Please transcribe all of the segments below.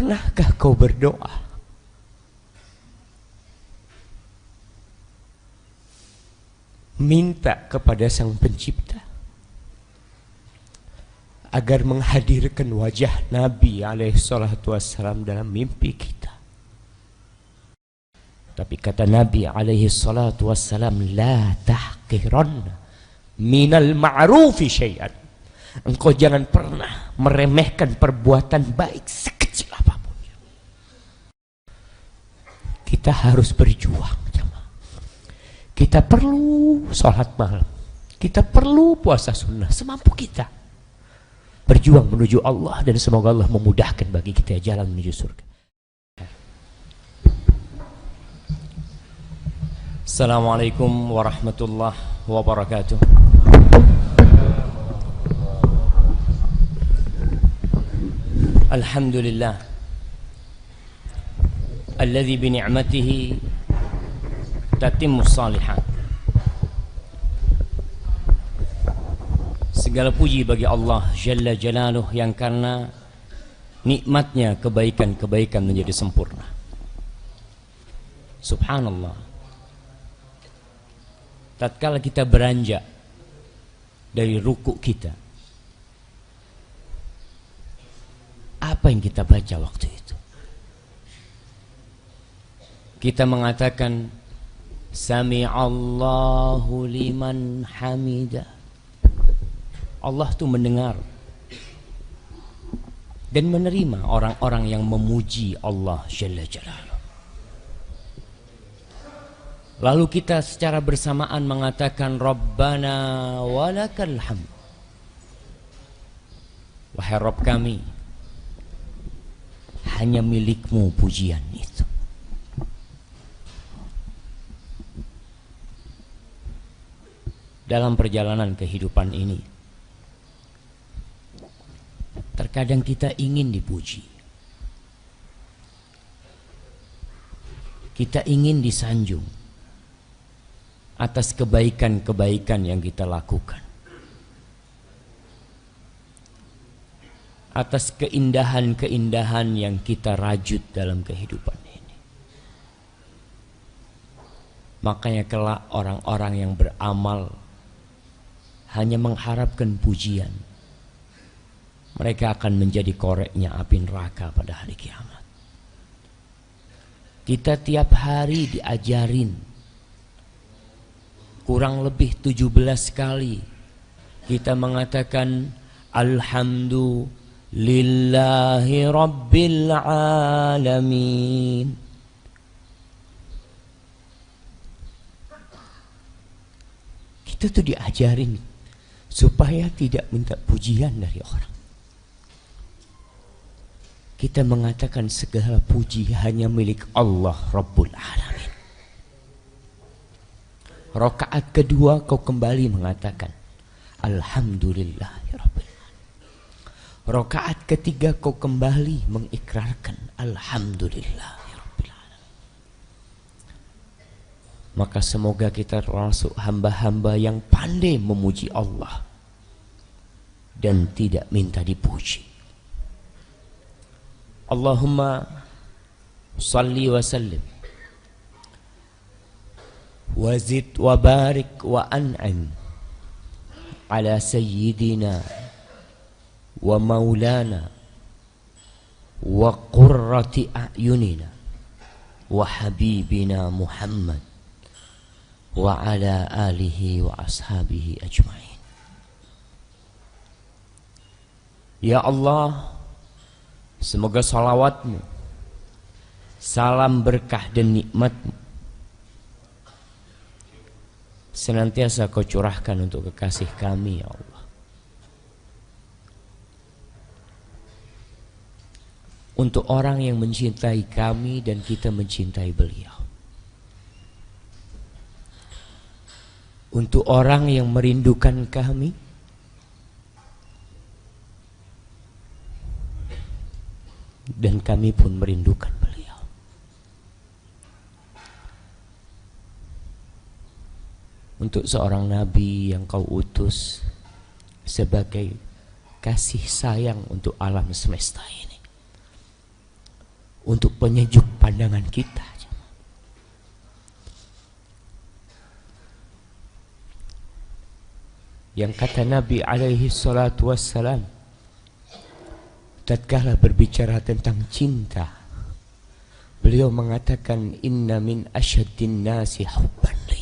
Pernahkah kau berdoa minta kepada Sang Pencipta agar menghadirkan wajah Nabi alaihissalam dalam mimpi kita? Tapi kata Nabi alaihissalam, la tahqiranna minal ma'rufi syai'an. Engkau jangan pernah meremehkan perbuatan baik sekecil apapun. Kita harus berjuang. Kita perlu sholat malam. Kita perlu puasa sunnah semampu kita. Berjuang menuju Allah, dan semoga Allah memudahkan bagi kita jalan menuju surga. Assalamualaikum warahmatullahi wabarakatuh. Alhamdulillah alladzi bi ni'matihi tatimmus shalihat. Segala puji bagi Allah Jalla Jalaluh yang karena nikmatnya kebaikan-kebaikan menjadi sempurna. Subhanallah. Tatkala kita beranjak dari ruku kita, apa yang kita baca waktu itu? Kita mengatakan Sami'allahu liman hamidah. Allah itu mendengar dan menerima orang-orang yang memuji Allah Jalla Jalaluh. Lalu kita secara bersamaan mengatakan Rabbana walakal hamd. Wahai Rabb kami, hanya milikmu pujian itu. Dalam perjalanan kehidupan ini, terkadang kita ingin dipuji, kita ingin disanjung atas kebaikan-kebaikan yang kita lakukan, atas keindahan-keindahan yang kita rajut dalam kehidupan ini. Makanya kelak orang-orang yang beramal hanya mengharapkan pujian, mereka akan menjadi koreknya api neraka pada hari kiamat. Kita tiap hari diajarin kurang lebih 17 kali kita mengatakan Alhamdulillahi Rabbil Alamin. Kita tuh diajarin supaya tidak minta pujian dari orang. Kita mengatakan segala puji hanya milik Allah Rabbul Alamin. Rakaat kedua kau kembali mengatakan Alhamdulillahi Rabbil Alamin. Rakaat ketiga kau kembali mengikrarkan Alhamdulillahi Rabbil Alamin. Maka semoga kita termasuk hamba-hamba yang pandai memuji Allah dan tidak minta dipuji. Allahumma salli wa sallim wazid wa barik wa an'im ala sayyidina wa maulana wa qurrati a'yunina wa habibina Muhammad wa ala alihi wa ashabihi ajma'in. Ya Allah, semoga salawatmu, salam berkah dan nikmatmu senantiasa kau curahkan untuk kekasih kami, ya Allah. Untuk orang yang mencintai kami dan kita mencintai beliau. Untuk orang yang merindukan kami dan kami pun merindukan beliau. Untuk seorang nabi yang kau utus sebagai kasih sayang untuk alam semesta ini. untuk penyejuk pandangan kita. Yang kata Nabi alaihi salatu wassalam tatkala berbicara tentang cinta, beliau mengatakan inna min asyaddin nasi hubban li.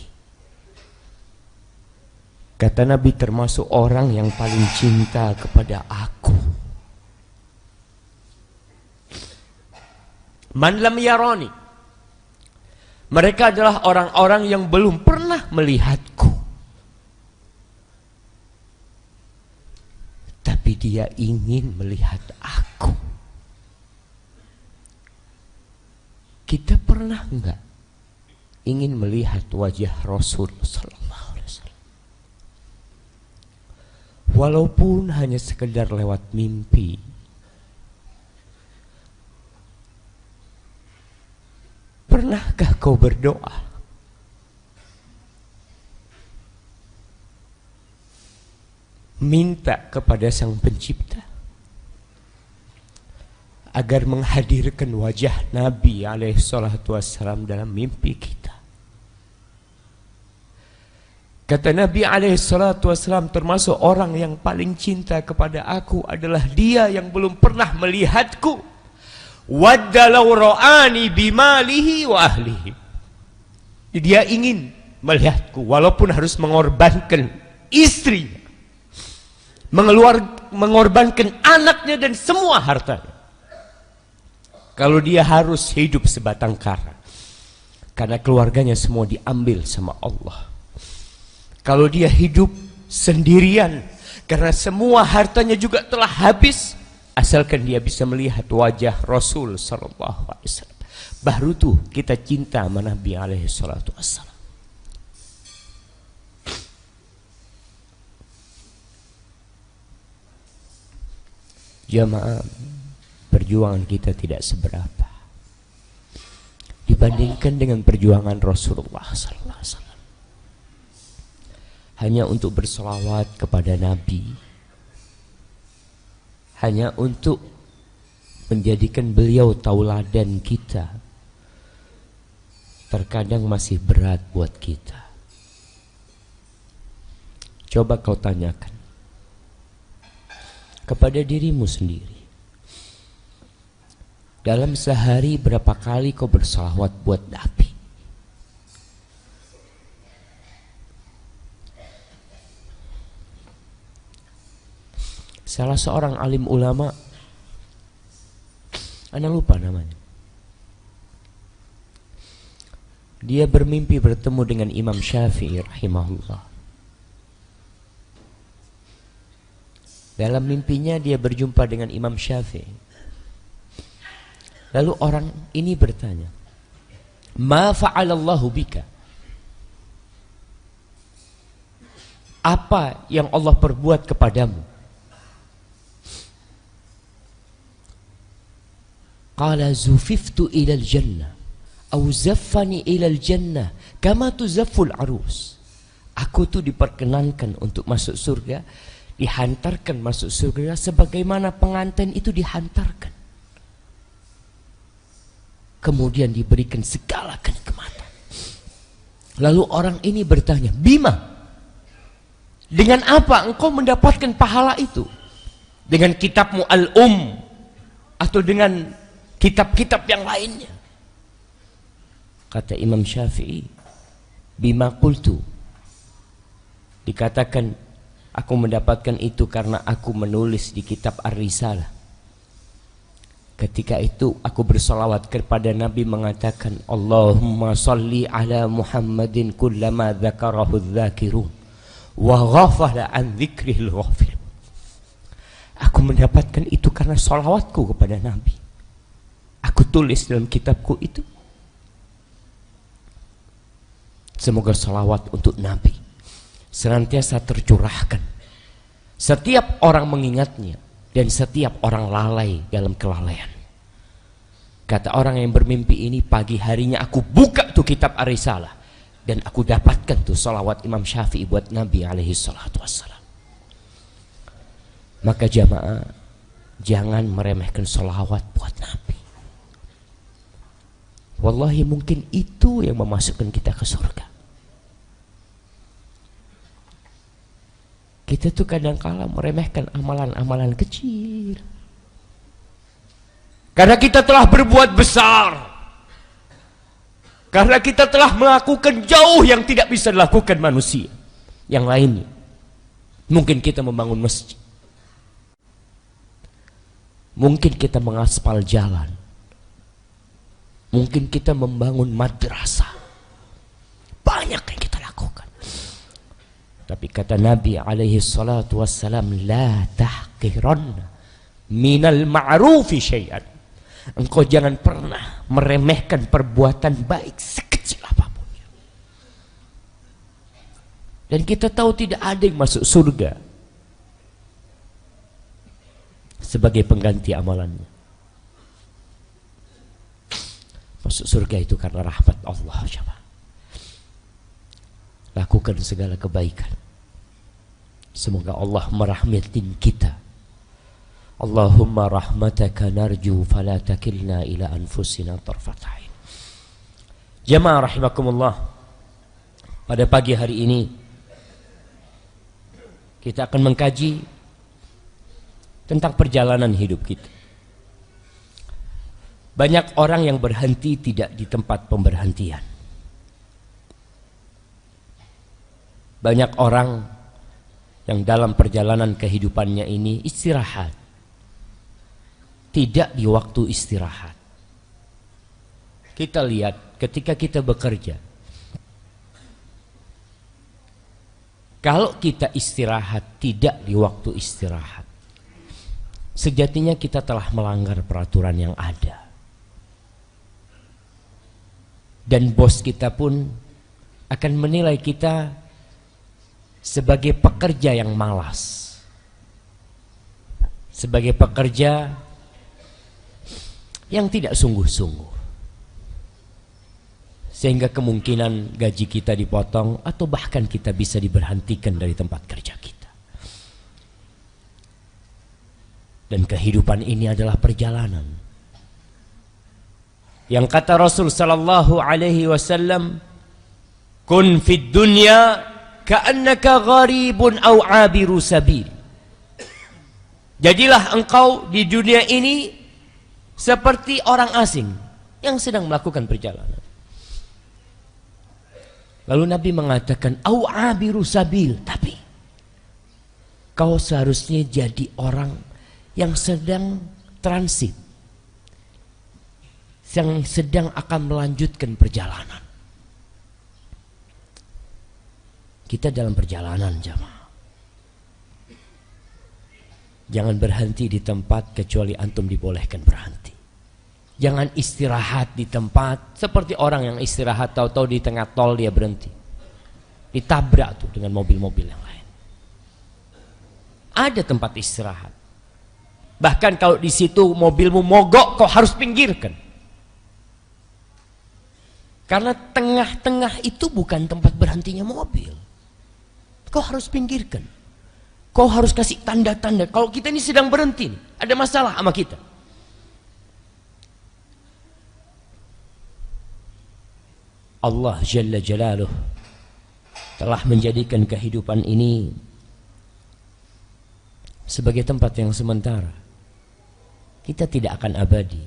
Kata Nabi, termasuk orang yang paling cinta kepada aku. Man lam yarani, mereka adalah orang-orang yang belum pernah melihatku, tapi dia ingin melihat aku. Kita pernah enggak ingin melihat wajah Rasul sallallahu alaihi wasallam? Walaupun hanya sekedar lewat mimpi. Pernahkah kau berdoa minta kepada Sang Pencipta agar menghadirkan wajah Nabi alaihi salatu wassalam dalam mimpi kita? Kata Nabi alaihi salatu wassalam, termasuk orang yang paling cinta kepada aku adalah dia yang belum pernah melihatku. Wadda law ra'ani bimalihi wa ahlihi. Dia ingin melihatku walaupun harus mengorbankan istrinya, mengorbankan anaknya dan semua hartanya. Kalau dia harus hidup sebatang kara, karena keluarganya semua diambil sama Allah. Kalau dia hidup sendirian, karena semua hartanya juga telah habis, asalkan dia bisa melihat wajah Rasul sallallahu alaihi wasallam, baru tuh kita cinta sama Nabi alaihi salatu wassalam. Jamaah, perjuangan kita tidak seberapa dibandingkan dengan perjuangan Rasulullah sallallahu alaihi wasallam. Hanya untuk berselawat kepada Nabi, hanya untuk menjadikan beliau tauladan kita, terkadang masih berat buat kita. Coba kau tanyakan kepada dirimu sendiri, dalam sehari berapa kali kau berselawat buat Nabi? Salah seorang alim ulama, ana lupa namanya, dia bermimpi bertemu dengan Imam Syafi'i rahimahullah. Dalam mimpinya dia berjumpa dengan Imam Syafi'i. Lalu orang ini bertanya, ma fa'alallahu bika? Apa yang Allah perbuat kepadamu? Qala zufiftu ilal jannah au zaffani ilal jannah kama tuzafful arus. Aku tuh diperkenankan untuk masuk surga, dihantarkan masuk surga sebagaimana pengantin itu dihantarkan. Kemudian diberikan segala kenikmatan. Lalu orang ini bertanya, Bima, dengan apa engkau mendapatkan pahala itu? Dengan kitabmu atau dengan kitab-kitab yang lainnya? Kata Imam Syafi'i, bima qultu, dikatakan aku mendapatkan itu karena aku menulis di kitab Ar-Risalah. Ketika itu aku bersolawat kepada Nabi mengatakan, Allahumma salli ala Muhammadin kullama dzakarahu dzakirun wa ghafala an dzikrihil ghafir. Aku mendapatkan itu karena solawatku kepada Nabi. Aku tulis dalam kitabku itu. Semoga salawat untuk Nabi senantiasa tercurahkan. Setiap orang mengingatnya dan setiap orang lalai dalam kelalaian. Kata orang yang bermimpi ini, pagi harinya aku buka tuh kitab Ar-Risalah dan aku dapatkan tuh salawat Imam Syafi'i buat Nabi alaihi salatu wassalam. Maka jamaah, jangan meremehkan salawat buat Nabi. Wallahi mungkin itu yang memasukkan kita ke surga. Kita tuh kadang-kala meremehkan amalan-amalan kecil. Karena kita telah berbuat besar. Karena kita telah melakukan jauh yang tidak bisa dilakukan manusia yang lainnya. Mungkin kita membangun masjid. Mungkin kita mengaspal jalan. Mungkin kita membangun madrasah. Banyak yang kita lakukan. Tapi kata Nabi alaihi salatu wassalam, la tahqiranna minal ma'rufi syai'an. Engkau jangan pernah meremehkan perbuatan baik sekecil apapun. Dan kita tahu tidak ada yang masuk surga sebagai pengganti amalannya. Masuk surga itu karena rahmat Allah. Lakukan segala kebaikan. Semoga Allah merahmatin kita. Allahumma rahmataka narju fala takilna ila anfusina tarfat ain. Jamaah rahimakumullah. Pada pagi hari ini kita akan mengkaji tentang perjalanan hidup kita. Banyak orang yang berhenti tidak di tempat pemberhentian. Banyak orang yang dalam perjalanan kehidupannya ini istirahat, tidak di waktu istirahat. Kita lihat ketika kita bekerja, kalau kita istirahat tidak di waktu istirahat, sejatinya kita telah melanggar peraturan yang ada. Dan bos kita pun akan menilai kita sebagai pekerja yang malas, sebagai pekerja yang tidak sungguh-sungguh, sehingga kemungkinan gaji kita dipotong atau bahkan kita bisa diberhentikan dari tempat kerja kita. Dan kehidupan ini adalah perjalanan yang kata Rasul sallallahu alaihi wasallam, kun fid dunya ka'annaka gharibun aw 'abiru sabil. Jadilah engkau di dunia ini seperti orang asing yang sedang melakukan perjalanan. Lalu Nabi mengatakan aw 'abiru sabil, tapi kau seharusnya jadi orang yang sedang transit, yang sedang akan melanjutkan perjalanan. Kita dalam perjalanan, jamaah. Jangan berhenti di tempat kecuali antum dibolehkan berhenti. Jangan istirahat di tempat seperti orang yang istirahat tahu-tahu di tengah tol dia berhenti. Ditabrak tuh dengan mobil-mobil yang lain. Ada tempat istirahat. Bahkan kalau di situ mobilmu mogok, kau harus pinggirkan. Karena tengah-tengah itu bukan tempat berhentinya mobil. Kau harus pinggirkan. Kau harus kasih tanda-tanda. Kalau kita ini sedang berhenti, ada masalah sama kita. Allah Jalla Jalaluh telah menjadikan kehidupan ini sebagai tempat yang sementara. Kita tidak akan abadi.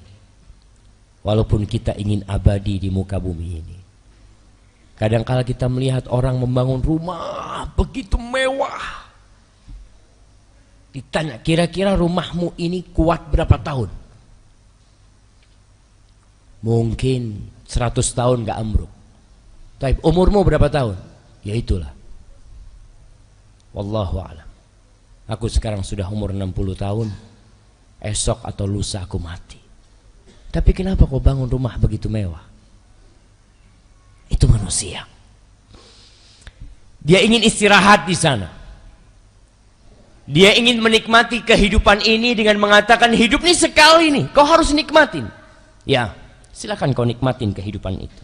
Walaupun kita ingin abadi di muka bumi ini. Kadang-kala kita melihat orang membangun rumah begitu mewah. Ditanya, kira-kira rumahmu ini kuat berapa tahun? Mungkin 100 tahun gak ambruk. Tapi umurmu berapa tahun? Ya itulah. Wallahu a'lam. Aku sekarang sudah umur 60 tahun. Esok atau lusa aku mati. Tapi kenapa kau bangun rumah begitu mewah? Itu manusia. Dia ingin istirahat di sana. Dia ingin menikmati kehidupan ini dengan mengatakan hidup ini sekali nih, kau harus nikmatin. Ya, silakan kau nikmatin kehidupan itu.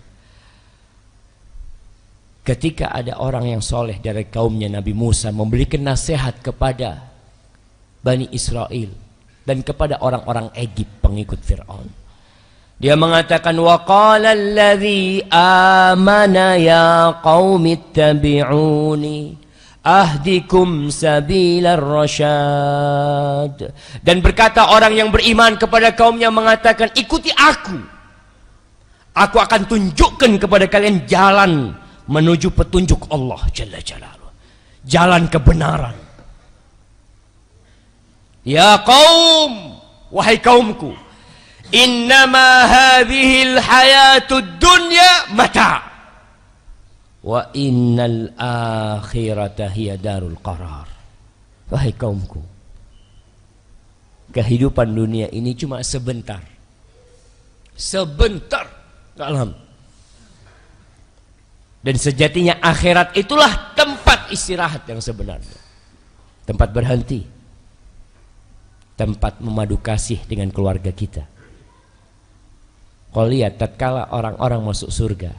Ketika ada orang yang soleh dari kaumnya Nabi Musa memberikan nasihat kepada Bani Israel dan kepada orang-orang Egypt pengikut Fir'aun. Dia mengatakan wa qala alladzi amana ya qaumi ittabi'uni ahdikum sabilar rasyad. Dan berkata orang yang beriman kepada kaumnya mengatakan, ikuti aku akan tunjukkan kepada kalian jalan menuju petunjuk Allah Jalla Jalaluh, jalan kebenaran. Ya qaum, wahai kaumku, innama hadhil hayatud dunya mata wa innal akhirata hiya darul qarar. Wahai kaumku, kehidupan dunia ini cuma sebentar. Sebentar dalam. Dan sejatinya akhirat itulah tempat istirahat yang sebenarnya. Tempat berhenti. Tempat memadu kasih dengan keluarga kita. Kau lihat tatkala orang-orang masuk surga,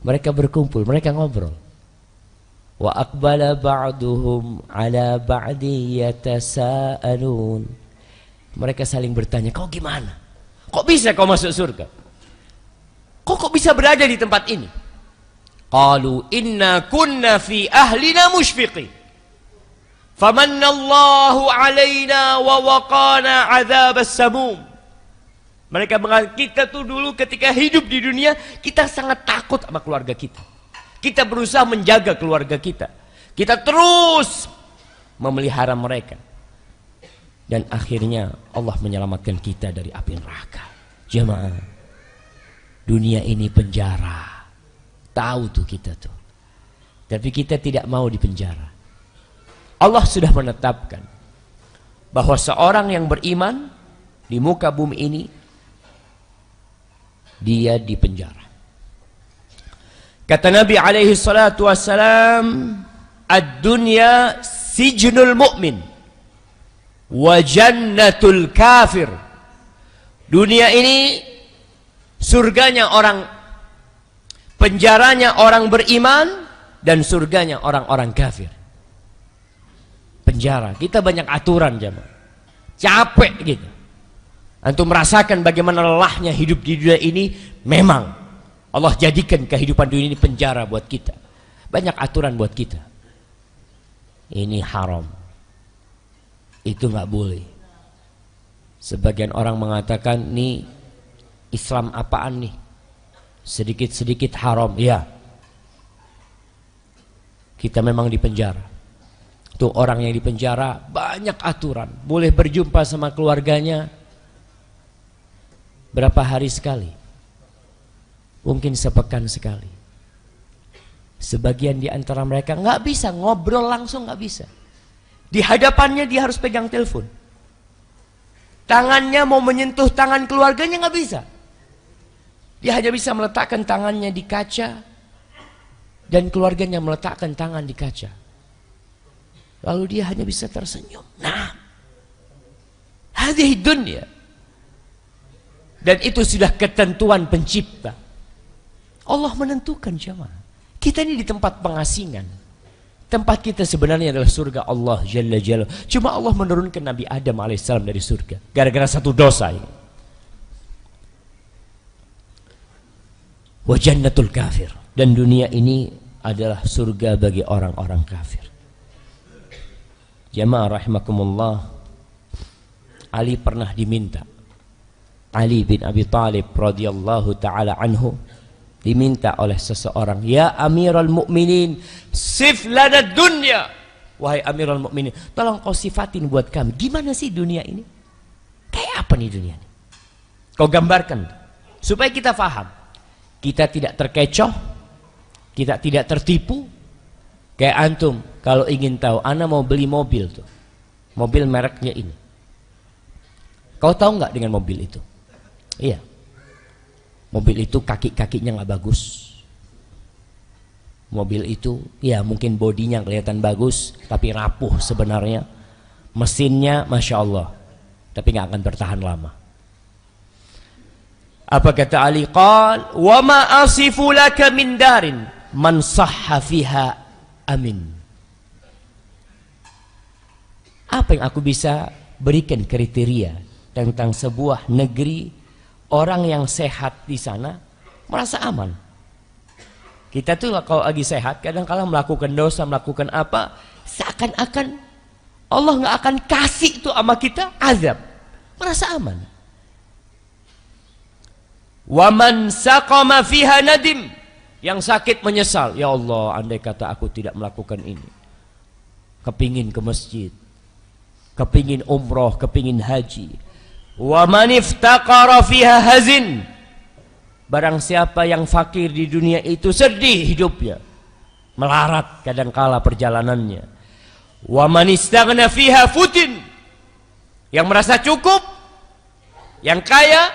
mereka berkumpul, mereka ngobrol. Wa aqbala ba'duhum ala ba'di yatasaalun. Mereka saling bertanya, kau gimana? Kok bisa kau masuk surga? Kok bisa berada di tempat ini? Qalu inna kunna fi ahlina mushfiqin. Famannallahu alaina wa waqana 'adzabas samum. Mereka mengatakan, kita tuh dulu ketika hidup di dunia, kita sangat takut sama keluarga kita. Kita berusaha menjaga keluarga kita. Kita terus memelihara mereka. Dan akhirnya Allah menyelamatkan kita dari api neraka. Jemaah, dunia ini penjara. Tahu tuh kita tuh. Tapi kita tidak mau dipenjara. Allah sudah menetapkan bahwa seorang yang beriman di muka bumi ini, dia dipenjara. Kata Nabi alaihi salatu wassalam, ad-dunya sijnul mu'min wa jannatul kafir. Dunia ini surganya orang, penjaranya orang beriman, dan surganya orang-orang kafir. Penjara, kita banyak aturan jemaah. Capek gitu. Antum merasakan bagaimana lelahnya hidup di dunia ini. Memang Allah jadikan kehidupan dunia ini penjara buat kita. Banyak aturan buat kita. Ini haram, itu nggak boleh. Sebagian orang mengatakan, nih Islam apaan nih? Sedikit-sedikit haram. Ya, kita memang dipenjara. Tuh orang yang dipenjara banyak aturan. Boleh berjumpa sama keluarganya berapa hari sekali? Mungkin sepekan sekali. Sebagian di antara mereka nggak bisa ngobrol langsung, nggak bisa. Di hadapannya dia harus pegang telepon. Tangannya mau menyentuh tangan keluarganya nggak bisa. Dia hanya bisa meletakkan tangannya di kaca dan keluarganya meletakkan tangan di kaca. Lalu dia hanya bisa tersenyum. Nah, hadhihi dunya. Dan itu sudah ketentuan pencipta. Allah menentukan jemaah. Kita ini di tempat pengasingan. Tempat kita sebenarnya adalah surga Allah Jalla Jalla. Cuma Allah menurunkan Nabi Adam alaihissalam dari surga gara-gara satu dosa ini. Wa jannatul kafir. Dan dunia ini adalah surga bagi orang-orang kafir. Jamaah rahimakumullah, Ali pernah diminta, Ali bin Abi Thalib radhiyallahu taala anhu diminta oleh seseorang, ya Amirul Mukminin, sif lana dunya. Wahai Amirul Mukminin, tolong kau sifatin buat kami, gimana sih dunia ini? Kayak apa nih dunia ini? Kau gambarkan supaya kita faham. Kita tidak terkecoh, kita tidak tertipu. Kayak antum kalau ingin tahu, ana mau beli mobil tuh, mobil mereknya ini. Kau tahu nggak dengan mobil itu? Iya, mobil itu kaki-kakinya nggak bagus. Mobil itu, ya mungkin bodinya kelihatan bagus, tapi rapuh sebenarnya. Mesinnya, masya Allah, tapi nggak akan bertahan lama. Apa kata Ali? Qal, wa ma asifu laka min darin man sahha fiha amin. Apa yang aku bisa berikan kriteria tentang sebuah negeri Orang yang sehat di sana merasa aman. Kita tuh kalau lagi sehat kadang-kala melakukan dosa, melakukan apa, seakan-akan Allah nggak akan kasih itu sama kita azab. Merasa aman. Waman saqama fiha nadim, yang sakit menyesal, ya Allah andai kata aku tidak melakukan ini. Kepingin ke masjid, kepingin umroh, kepingin haji. Waman iftaqara fiha hazin, barang siapa yang fakir di dunia itu sedih hidupnya, melarat kadangkala perjalanannya. Wa man istaghna fiha futin, yang merasa cukup, yang kaya,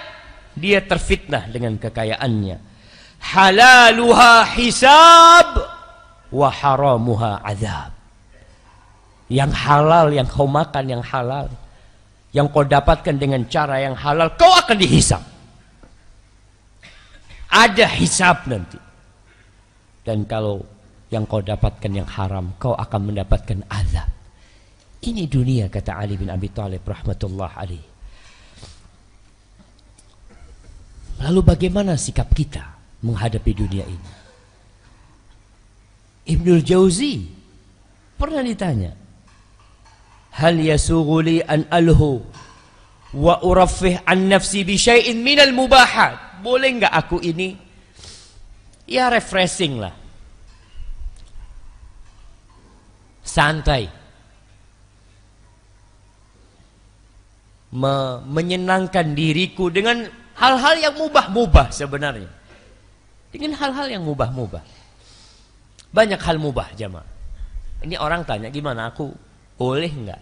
dia terfitnah dengan kekayaannya. Halaluha hisab wa haramuha azab. Yang halal yang kau makan, yang halal yang kau dapatkan dengan cara yang halal, kau akan dihisab. Ada hisab nanti. Dan kalau yang kau dapatkan yang haram, kau akan mendapatkan azab. Ini dunia, kata Ali bin Abi Thalib rahmatullah alaih. Lalu bagaimana sikap kita menghadapi dunia ini? Ibnul Jauzi pernah ditanya, hal yasughuli an alhu wa uraffih an nafsi bi syai'in minal mubahat. Boleh enggak aku ini ya refreshing lah, santai, menyenangkan diriku dengan hal-hal yang mubah-mubah. Sebenarnya dengan hal-hal yang mubah-mubah, banyak hal mubah jamaah. Ini orang tanya, gimana aku boleh enggak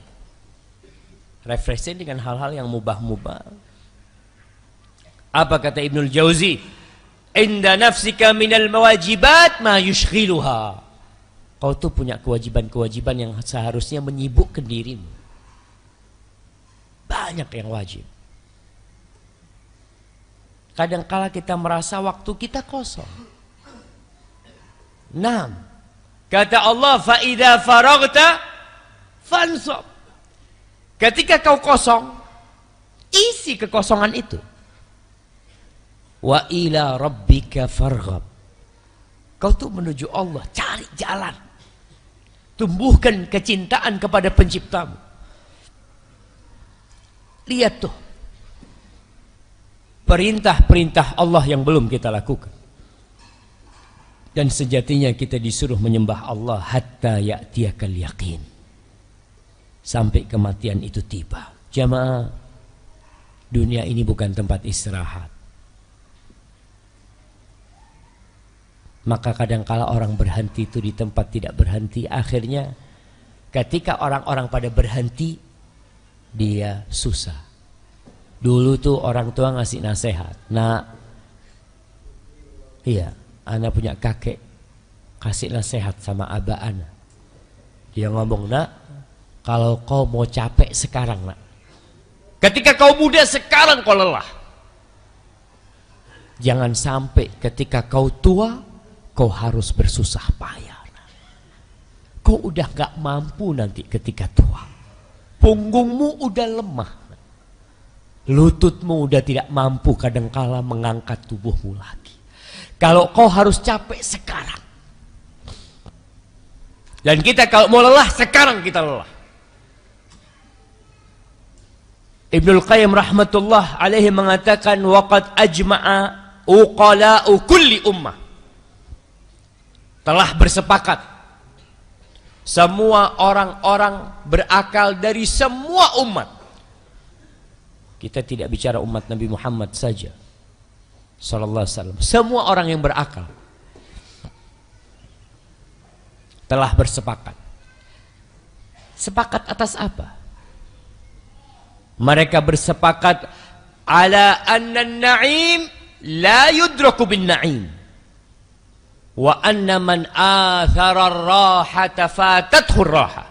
refreshing dengan hal-hal yang mubah-mubah? Apa kata Ibnul Jauzi? Inda nafsika minal mawajibat ma yushghiluha. Kau tuh punya kewajiban-kewajiban yang seharusnya menyibukkan dirimu. Banyak yang wajib. Kadangkala kita merasa waktu kita kosong. Naam. Kata Allah, fa idza faraghta fansab. Ketika kau kosong, isi kekosongan itu. Wa ila rabbika farghab. Kau tuh menuju Allah, cari jalan. Tumbuhkan kecintaan kepada penciptamu. Lihat tuh perintah-perintah Allah yang belum kita lakukan. Dan sejatinya kita disuruh menyembah Allah hatta ya'tiyakal yaqin, sampai kematian itu tiba. Jamaah, dunia ini bukan tempat istirahat. Maka kadangkala orang berhenti itu di tempat tidak berhenti. Akhirnya ketika orang-orang pada berhenti, dia susah. Dulu tuh orang tua ngasih nasihat, nah, iya, ana punya kakek kasih nasihat sama abah ana. Dia ngomong, nak, kalau kau mau capek sekarang, nak, ketika kau muda sekarang kau lelah, jangan sampai ketika kau tua kau harus bersusah payah. Kau udah gak mampu nanti ketika tua. Punggungmu udah lemah, lututmu udah tidak mampu kadangkala mengangkat tubuhmu lagi. Kalau kau harus capek sekarang. Dan kita kalau mau lelah, sekarang kita lelah. Ibnul Qayyim rahmatullah alaihi mengatakan, waqad ajma'a uqala'u kulli ummah. Telah bersepakat semua orang-orang berakal dari semua umat. Kita tidak bicara umat Nabi Muhammad saja sallallahu alaihi wasallam. Semua orang yang berakal telah bersepakat. Sepakat atas apa? Mereka bersepakat ala anna an-na'im la yudraku bin na'im. Wa anna man athara ar-rahata fatathu ar-raha.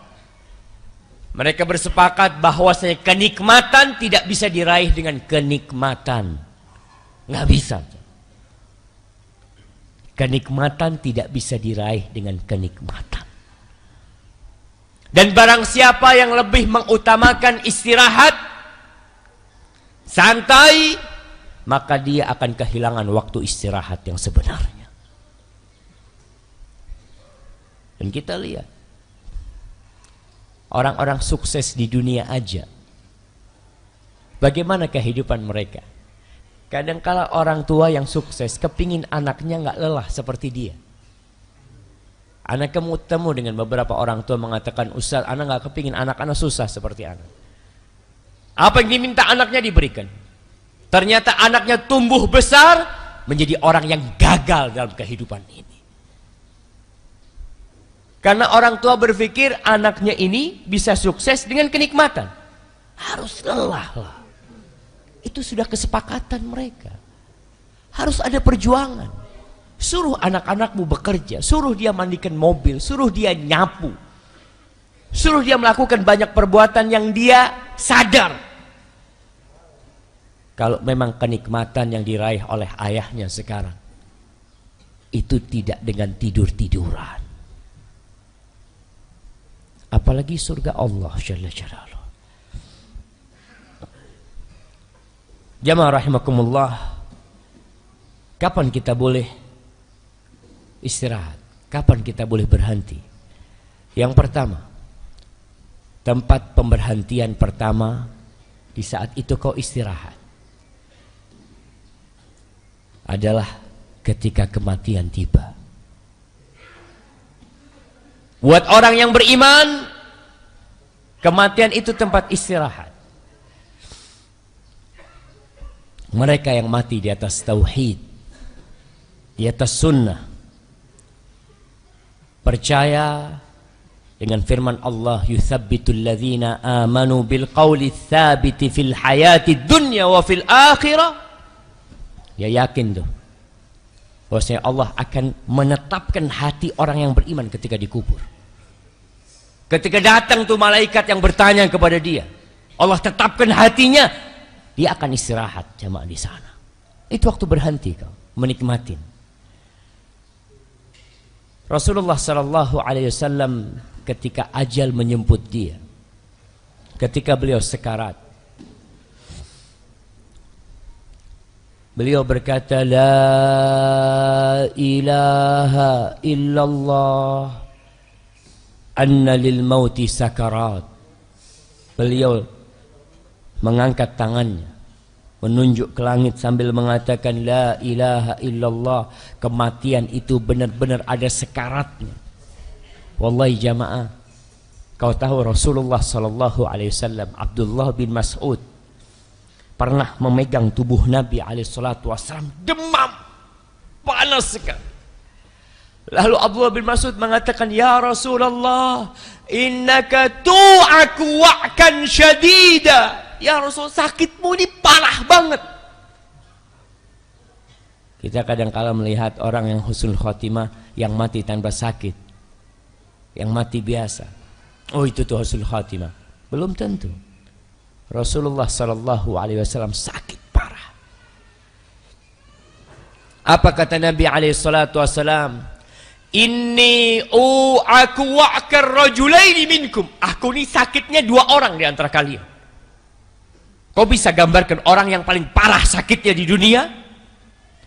Mereka bersepakat bahwasanya kenikmatan tidak bisa diraih dengan kenikmatan. Nggak bisa. Kenikmatan tidak bisa diraih dengan kenikmatan. Dan barang siapa yang lebih mengutamakan istirahat, santai, maka dia akan kehilangan waktu istirahat yang sebenarnya. Dan kita lihat orang-orang sukses di dunia aja, bagaimana kehidupan mereka. Kadangkala orang tua yang sukses kepingin anaknya nggak lelah seperti dia. Anak ketemu dengan beberapa orang tua mengatakan, Ustaz, anak nggak kepingin anak-anak susah seperti anak. Apa yang diminta anaknya diberikan. Ternyata anaknya tumbuh besar menjadi orang yang gagal dalam kehidupan ini. Karena orang tua berpikir anaknya ini bisa sukses dengan kenikmatan. Harus lelah lah. Itu sudah kesepakatan mereka. Harus ada perjuangan. Suruh anak-anakmu bekerja, suruh dia mandikan mobil, suruh dia nyapu, suruh dia melakukan banyak perbuatan yang dia sadar. Kalau memang kenikmatan yang diraih oleh ayahnya sekarang itu tidak dengan tidur-tiduran, apalagi surga Allah Jalla Jalaluhu. Jamaah rahimakumullah, kapan kita boleh istirahat? Kapan kita boleh berhenti? Yang pertama, tempat pemberhentian pertama di saat itu kau istirahat adalah ketika kematian tiba. Buat orang yang beriman, kematian itu tempat istirahat. Mereka yang mati di atas tauhid, di atas sunnah, percaya dengan firman Allah, yuthabbitul ladzina amanu bil qawli tsabiti fil hayati dunya wa fil akhirah. Ya yakin tuh bahwasanya Allah akan menetapkan hati orang yang beriman ketika dikubur. Ketika datang tuh malaikat yang bertanya kepada dia, Allah tetapkan hatinya. Dia akan istirahat jamaah di sana. Itu waktu berhenti kau menikmatin. Rasulullah sallallahu alaihi wasallam ketika ajal menjemput dia, ketika beliau sekarat, beliau berkata, la ilaha illallah anna lil mauti sakarat. Beliau mengangkat tangannya menunjuk ke langit sambil mengatakan, la ilaha illallah, kematian itu benar-benar ada sekaratnya. Wallahi jamaah, kau tahu Rasulullah sallallahu alaihi wasallam, Abdullah bin Mas'ud pernah memegang tubuh Nabi alaihi salatu wasallam, demam panas sekali. Lalu Abdullah bin Mas'ud mengatakan, ya Rasulullah, innaka tu'aku wa'kan syadida. Ya Rasul, sakitmu ini parah banget. Kita kadang-kala melihat orang yang husnul khotimah, yang mati tanpa sakit, yang mati biasa. Oh itu tuh husnul khotimah. Belum tentu. Rasulullah sallallahu alaihi wasallam sakit parah. Apa kata Nabi alaihi salatu wasallam? Inni u'aku wa'kar rajulaini minkum. Aku ini sakitnya 2 orang di antara kalian. Kau bisa gambarkan orang yang paling parah sakitnya di dunia?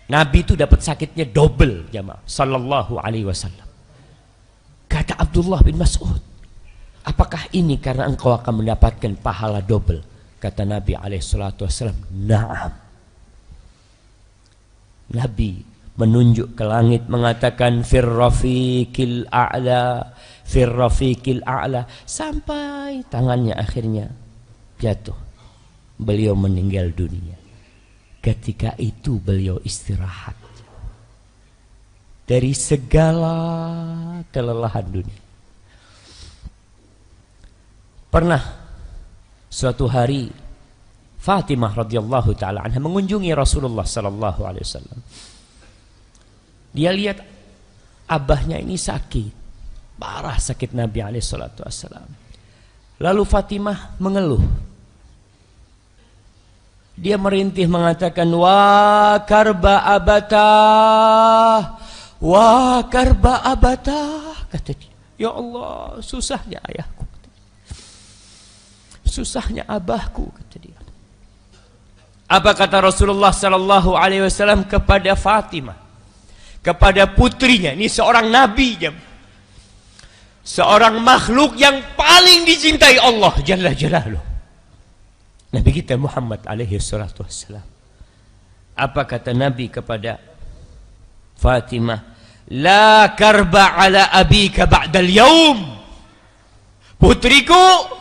Nabi itu dapat sakitnya double jamaah sallallahu alaihi wasallam. Kata Abdullah bin Mas'ud, apakah ini karena engkau akan mendapatkan pahala double? Kata Nabi alaihi salatu wasallam, na'am. Nabi menunjuk ke langit mengatakan, firrafiqil a'la, firrafiqil a'la, sampai tangannya akhirnya jatuh. Beliau meninggal dunia. Ketika itu beliau istirahat dari segala kelelahan dunia. Pernah suatu hari Fatimah radhiyallahu taala anha mengunjungi Rasulullah sallallahu alaihi wasallam. Dia lihat abahnya ini sakit, parah sakit Nabi alaihi salatu wasallam. Lalu Fatimah mengeluh. Dia merintih mengatakan, wa karba abatah, wa karba abatah. Kata dia, ya Allah, susahnya ayahku, susahnya abahku, kata dia. Apa kata Rasulullah sallallahu alaihi wasallam kepada Fatimah, kepada putrinya? Ini seorang nabi, seorang makhluk yang paling dicintai Allah Jalla Jalaluh, Nabi kita Muhammad alaihi salatu wassalam. Apa kata Nabi kepada Fatimah? La karba ala abika ba'dal yaum. Putriku,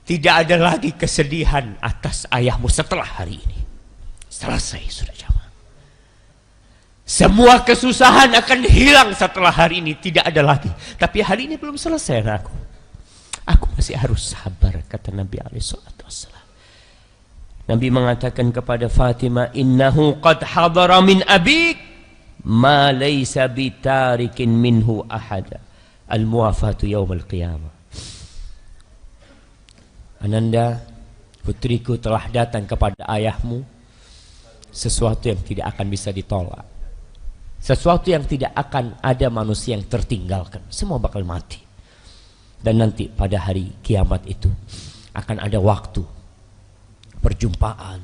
tidak ada lagi kesedihan atas ayahmu setelah hari ini. Selesai sudah jamaah. Semua kesusahan akan hilang setelah hari ini, tidak ada lagi. Tapi hari ini belum selesai aku. Aku masih harus sabar, kata Nabi alaihi salatu wassalam. Nabi mengatakan kepada Fatimah, innahu qad hadara min abik ma laysa bitarikin minhu ahada. Al-muwafatu yawmal qiyamah. Ananda, putriku, telah datang kepada ayahmu sesuatu yang tidak akan bisa ditolak, sesuatu yang tidak akan ada manusia yang tertinggalkan. Semua bakal mati. Dan nanti pada hari kiamat itu akan ada waktu perjumpaan,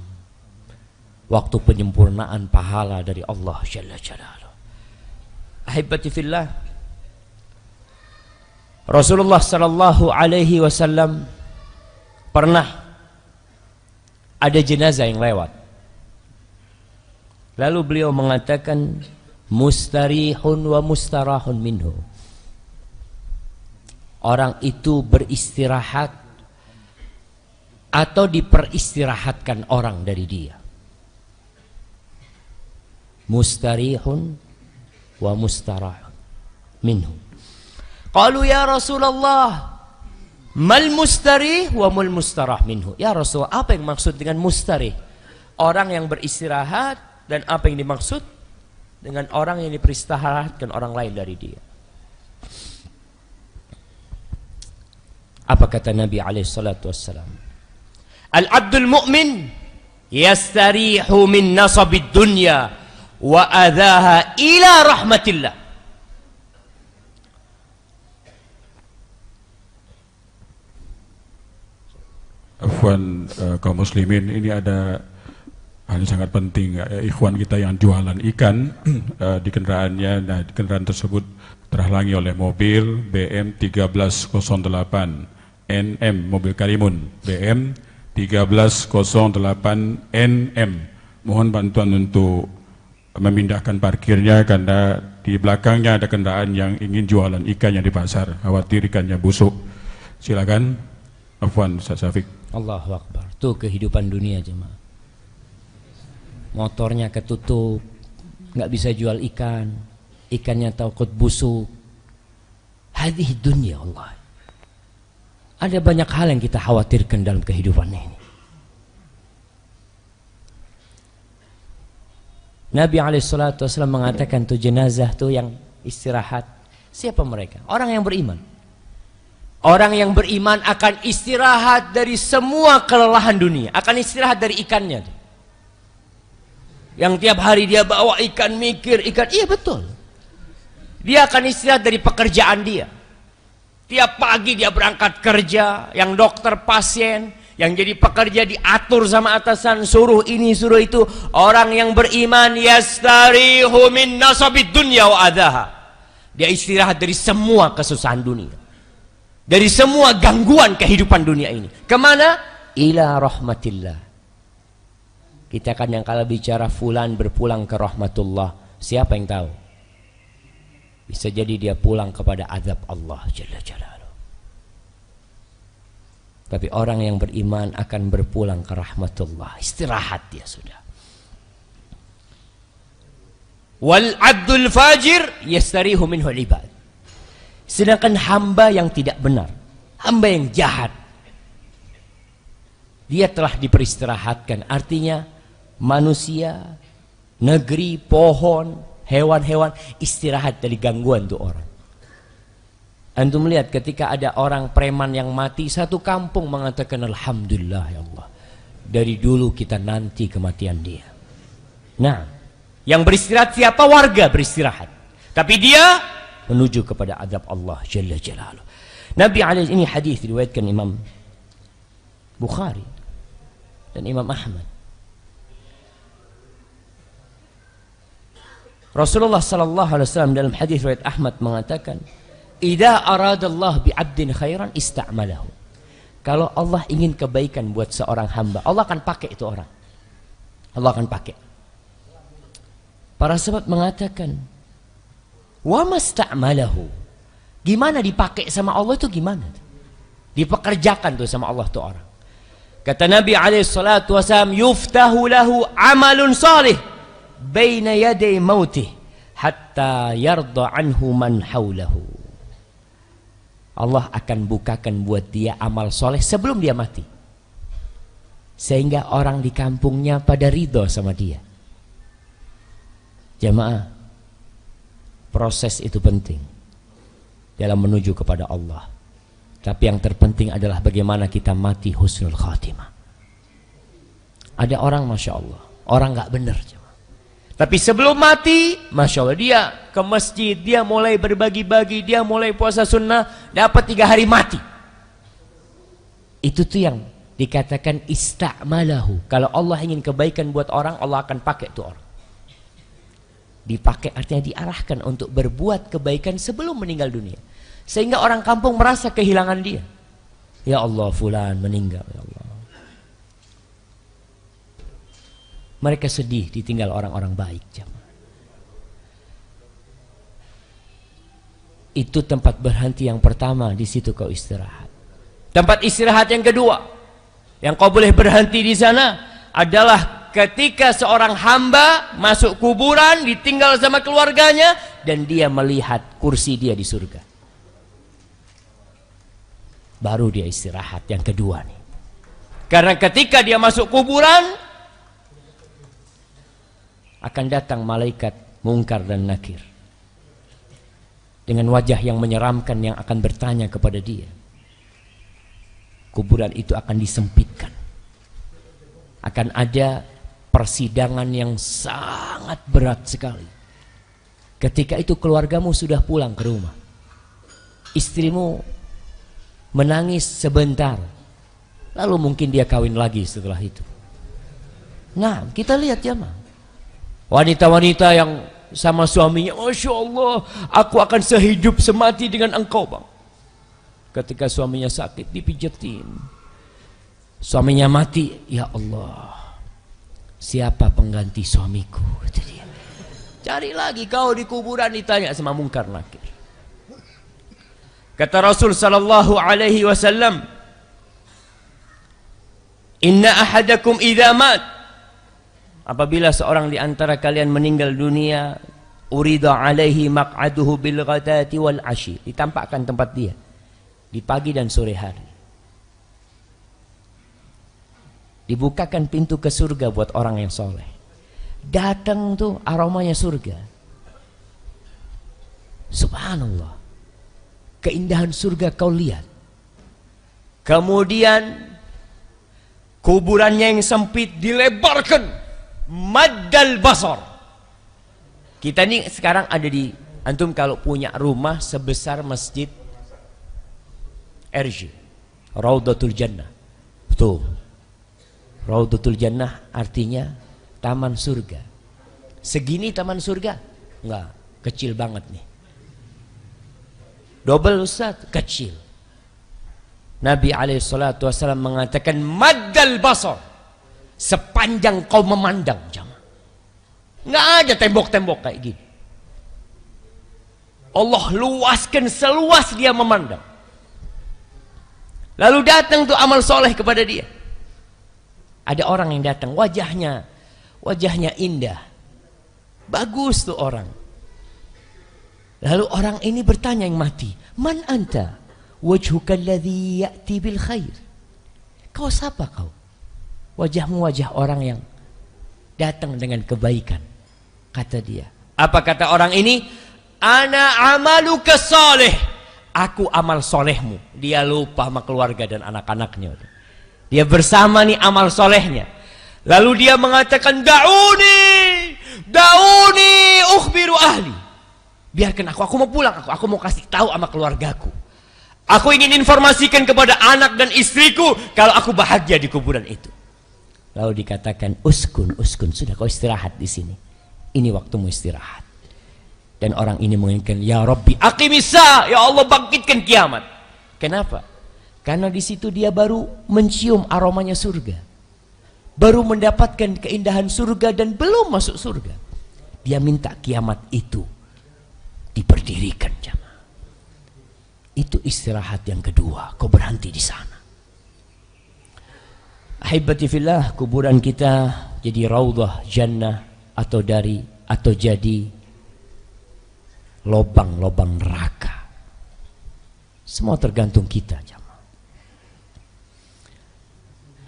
waktu penyempurnaan pahala dari Allah Jalla Jalaluh. Ahibati fillah, Rasulullah sallallahu alaihi wasallam pernah ada jenazah yang lewat. Lalu beliau mengatakan, mustarihun wa mustarahun minhu. Orang itu beristirahat atau diperistirahatkan orang dari dia. Mustarihun wa mustarahun minhu. Qalu ya Rasulullah, mal mustarih wa mul mustarah minhu. Ya Rasulullah, apa yang maksud dengan mustarih? Orang yang beristirahat, dan apa yang dimaksud dengan orang yang diperistirahatkan orang lain dari dia? Apa kata Nabi alaihi salatu wassalam? Al-abdul mu'min yastarihu min nasabid dunya wa adhaha ila rahmatillah. Afwan kaum muslimin, ini ada hal yang sangat penting. Ikhwan kita yang jualan ikan di kendaraannya, nah di kendaraan tersebut terhalangi oleh mobil BM 1308 NM, mobil Karimun BM 1308 NM. Mohon bantuan untuk memindahkan parkirnya karena di belakangnya ada kendaraan yang ingin jualan ikannya di pasar, khawatir ikannya busuk. Silakan. Afwan Ustaz Syafiq. Allahu Akbar. Tuh kehidupan dunia jemaah. Motornya ketutup, nggak bisa jual ikan, ikannya takut busuk. Hadhihi dunya Allah. Ada banyak hal yang kita khawatirkan dalam kehidupan ini. Nabi alaihissalatu wassalam mengatakan tuh jenazah tuh yang istirahat. Siapa mereka? Orang yang beriman. Orang yang beriman akan istirahat dari semua kelelahan dunia, akan istirahat dari ikannya. Yang tiap hari dia bawa ikan, mikir ikan, iya betul. Dia akan istirahat dari pekerjaan dia. Tiap pagi dia berangkat kerja, yang dokter, pasien, yang jadi pekerja diatur sama atasan, suruh ini, suruh itu. Orang yang beriman yastarihu min nasabid dunya wa adhaha. Dia istirahat dari semua kesusahan dunia, dari semua gangguan kehidupan dunia ini. Kemana? Ila rahmatillah. Kita kan yang kalau bicara fulan berpulang ke rahmatullah, siapa yang tahu? Bisa jadi dia pulang kepada azab Allah Jalla Jalaluh. Tapi orang yang beriman akan berpulang ke rahmatullah. Istirahat dia sudah. Wal abdul fajir yastarihu minhu ibad. Sedangkan hamba yang tidak benar, hamba yang jahat, dia telah diperistirahatkan. Artinya manusia, negeri, pohon, hewan-hewan istirahat dari gangguan tuh orang. Antum melihat ketika ada orang preman yang mati, satu kampung mengatakan alhamdulillah ya Allah, dari dulu kita nanti kematian dia. Nah, yang beristirahat siapa? Warga beristirahat, tapi dia menuju kepada azab Allah Jalla Jalaluh. Nabi alaihi, ini hadis diriwayatkan Imam Bukhari dan Imam Ahmad. Rasulullah sallallahu alaihi wasallam dalam hadis riwayat Ahmad mengatakan, "Idza aradallahu bi'abdin khairan ista'malahu." Kalau Allah ingin kebaikan buat seorang hamba, Allah akan pakai itu orang. Allah akan pakai. Para sahabat mengatakan, "Wa masta'malahu." Gimana dipakai sama Allah itu gimana? Dipekerjakan tuh sama Allah tuh orang. Kata Nabi alaihi salatu wasallam, "Yuftahu lahu amalun salih baina yaday mautih hatta yarda anhu man haulahu." Allah akan bukakan buat dia amal soleh sebelum dia mati, sehingga orang di kampungnya pada ridho sama dia. Jamaah, proses itu penting dalam menuju kepada Allah. Tapi yang terpenting adalah bagaimana kita mati husnul khatimah. Ada orang Masya Allah, orang gak benar, tapi sebelum mati, Masya Allah, dia ke masjid, dia mulai berbagi-bagi, dia mulai puasa sunnah, dapat 3 hari mati. Itu tuh yang dikatakan ista'malahu. Kalau Allah ingin kebaikan buat orang, Allah akan pakai tuh orang. Dipakai artinya diarahkan untuk berbuat kebaikan sebelum meninggal dunia, sehingga orang kampung merasa kehilangan dia. Ya Allah, fulan meninggal, ya Allah. Mereka sedih ditinggal orang-orang baik. Itu tempat berhenti yang pertama, di situ kau istirahat. Tempat istirahat yang kedua, yang kau boleh berhenti di sana adalah ketika seorang hamba masuk kuburan, ditinggal sama keluarganya, dan dia melihat kursi dia di surga. Baru dia istirahat yang kedua nih. Karena ketika dia masuk kuburan, akan datang malaikat Mungkar dan Nakir dengan wajah yang menyeramkan yang akan bertanya kepada dia. Kuburan itu akan disempitkan. Akan ada persidangan yang sangat berat sekali. Ketika itu keluargamu sudah pulang ke rumah. Istrimu menangis sebentar, lalu mungkin dia kawin lagi setelah itu. Nah, kita lihat jamaah, wanita-wanita yang sama suaminya, Masya Allah, aku akan sehidup semati dengan engkau, bang. Ketika suaminya sakit, dipijetin. Suaminya mati, ya Allah, siapa pengganti suamiku? Kata dia. Cari lagi kau di kuburan, ditanya sama Mungkar Nakir. Kata Rasul sallallahu alaihi wasallam, "Inna ahadakum idza mat," apabila seorang di antara kalian meninggal dunia, urida alaihi maq'aduhu bil ghadati wal ashi, ditampakkan tempat dia di pagi dan sore hari. Dibukakan pintu ke surga buat orang yang soleh. Datang tuh aromanya surga. Subhanallah, keindahan surga kau lihat. Kemudian kuburannya yang sempit dilebarkan, maddal basar. Kita ini sekarang ada di, antum kalau punya rumah sebesar masjid RJ, Raudatul Jannah, tuh Raudatul Jannah artinya taman surga. Segini taman surga? Enggak, kecil banget nih. Double Ustaz, kecil. Nabi alaihissalatu wassalam mengatakan maddal basar, sepanjang kau memandang, jamaah. Nggak ada tembok-tembok kayak gini. Allah luaskan seluas dia memandang. Lalu datang tuh amal soleh kepada dia. Ada orang yang datang, wajahnya indah, bagus tuh orang. Lalu orang ini bertanya yang mati, man anta wajhuka alladhi ya'ti bil khair. Kau siapa kau? Wajahmu wajah orang yang datang dengan kebaikan. Kata dia. Apa kata orang ini? Ana amaluka salih. Aku amal solehmu. Dia lupa sama keluarga dan anak-anaknya. Dia bersama nih amal solehnya. Lalu dia mengatakan, Da'uni ukhbiru ahli. Biarkan aku mau pulang, aku mau kasih tahu sama keluargaku. Aku ingin informasikan kepada anak dan istriku kalau aku bahagia di kuburan itu. Lalu dikatakan, uskun, sudah kau istirahat di sini. Ini waktumu istirahat. Dan orang ini menginginkan, ya Rabbi aqimissa, ya Allah bangkitkan kiamat. Kenapa? Karena di situ dia baru mencium aromanya surga, baru mendapatkan keindahan surga dan belum masuk surga. Dia minta kiamat itu diberdirikan, jamaah. Itu istirahat yang kedua. Kau berhenti di sana. Ahibati fillah, kuburan kita jadi raudhah jannah atau jadi lobang-lobang neraka. Semua tergantung kita, jamaah.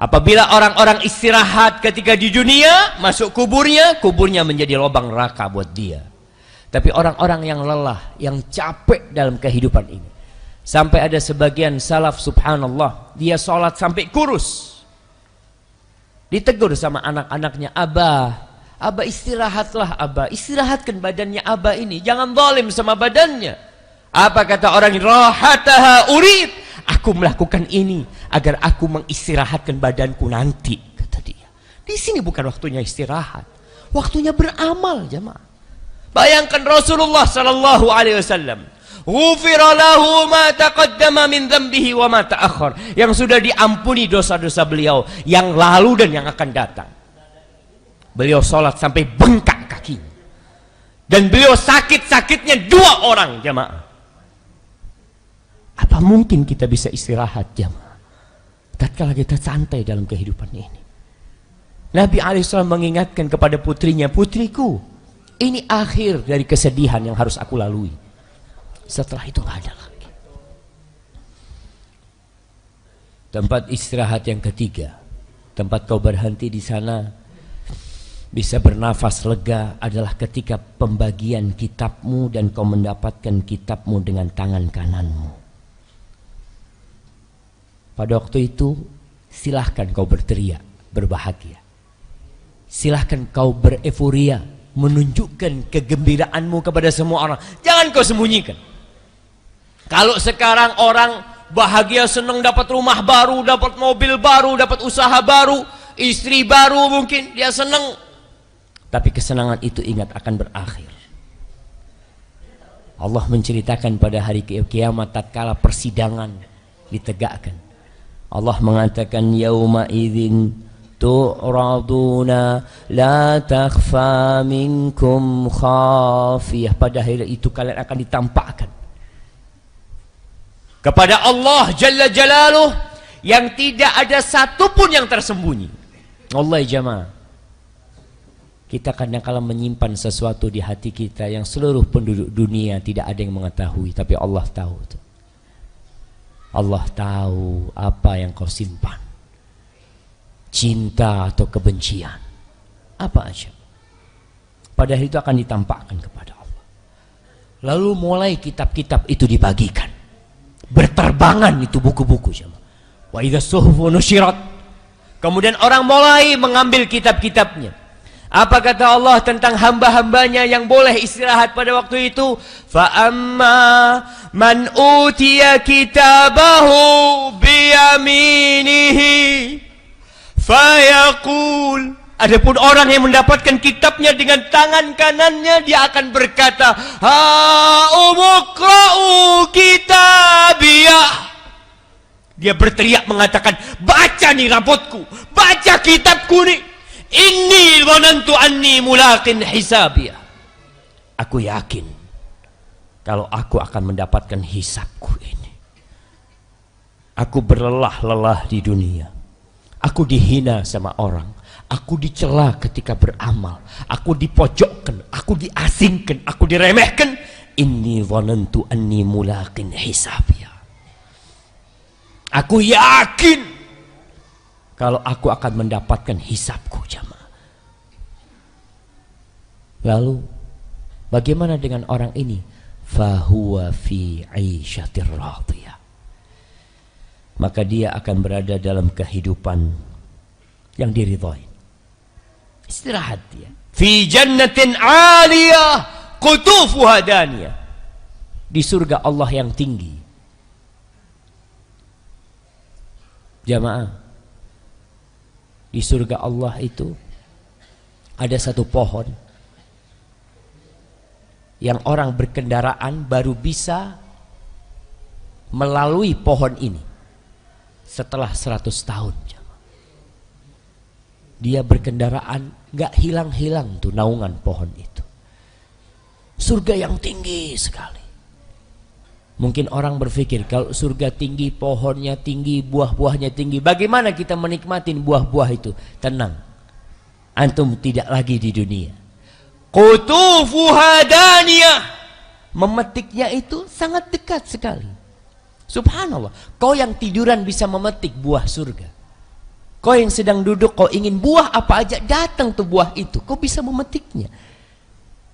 Apabila orang-orang istirahat ketika di dunia, masuk kuburnya menjadi lobang neraka buat dia. Tapi orang-orang yang lelah, yang capek dalam kehidupan ini, sampai ada sebagian salaf subhanallah, dia sholat sampai kurus, ditegur sama anak-anaknya, Abah istirahatlah, Abah istirahatkan badannya Abah ini, jangan zalim sama badannya. Apa kata orang, rahataha urid, aku melakukan ini agar aku mengistirahatkan badanku nanti, kata dia. Di sini bukan waktunya istirahat, waktunya beramal, jamaah. Bayangkan Rasulullah sallallahu alaihi wasallam, ghufira lahu ma taqaddama min dhanbihi wa ma ta'akhkhar, yang sudah diampuni dosa-dosa beliau yang lalu dan yang akan datang. Beliau sholat sampai bengkak kakinya, dan beliau sakit-sakitnya 2 orang, jamaah. Apa mungkin kita bisa istirahat, jamaah, tatkala kita santai dalam kehidupan ini? Nabi alaihissalam mengingatkan kepada putrinya, putriku, ini akhir dari kesedihan yang harus aku lalui. Setelah itu nggak ada lagi. Tempat istirahat yang ketiga, tempat kau berhenti di sana bisa bernafas lega adalah ketika pembagian kitabmu dan kau mendapatkan kitabmu dengan tangan kananmu. Pada waktu itu silahkan kau berteriak, berbahagia. Silahkan kau bereforia, menunjukkan kegembiraanmu kepada semua orang. Jangan kau sembunyikan. Kalau sekarang orang bahagia, senang dapat rumah baru, dapat mobil baru, dapat usaha baru, istri baru, mungkin dia senang. Tapi kesenangan itu ingat akan berakhir. Allah menceritakan pada hari kiamat tatkala persidangan ditegakkan. Allah mengatakan, yauma idzin tu'raduna la takhfa minkum khafiyah. Pada hari itu kalian akan ditampakkan kepada Allah Jalla Jalaluh yang tidak ada satupun yang tersembunyi. Allah jamaah, kita kadang-kala menyimpan sesuatu di hati kita yang seluruh penduduk dunia tidak ada yang mengetahui, tapi Allah tahu. Allah tahu apa yang kau simpan, cinta atau kebencian, apa aja. Pada hari itu akan ditampakkan kepada Allah. Lalu mulai kitab-kitab itu dibagikan, berterbangan itu buku-buku. Wa idza suhufu nusyirat. Kemudian orang mulai mengambil kitab-kitabnya. Apa kata Allah tentang hamba-hambanya yang boleh istirahat pada waktu itu? Fa'amma man utiya kitabahu biyaminihi fayaqul. Adapun orang yang mendapatkan kitabnya dengan tangan kanannya, dia akan berkata, ha'umukra'u kitabiyah. Dia berteriak mengatakan, baca nih rapotku, baca kitabku nih. Inni dhanantu anni mulaqin hisabiyah. Aku yakin kalau aku akan mendapatkan hisabku ini. Aku berlelah-lelah di dunia. Aku dihina sama orang. Aku dicela ketika beramal. Aku dipojokkan, aku diasingkan, aku diremehkan. Inni dhanantu anni mulaqin hisabiyah. Aku yakin kalau aku akan mendapatkan hisabku, jamaah. Lalu bagaimana dengan orang ini? Fahuwa fi 'aisyatir radiyah. Maka dia akan berada dalam kehidupan yang diridhai. Istirahat dia. Fi jannatin 'aliyah qutufuha daniyah. Di surga Allah yang tinggi. Jamaah, di surga Allah itu ada satu pohon yang orang berkendaraan baru bisa melalui pohon ini setelah 100 tahun. Dia berkendaraan, gak hilang-hilang tuh naungan pohon itu. Surga yang tinggi sekali. Mungkin orang berpikir kalau surga tinggi, pohonnya tinggi, buah-buahnya tinggi, bagaimana kita menikmatin buah-buah itu? Tenang, antum tidak lagi di dunia. Qutufuha daniyah, memetiknya itu sangat dekat sekali. Subhanallah, kau yang tiduran bisa memetik buah surga. Kau yang sedang duduk, kau ingin buah apa aja, datang tuh buah itu, kau bisa memetiknya.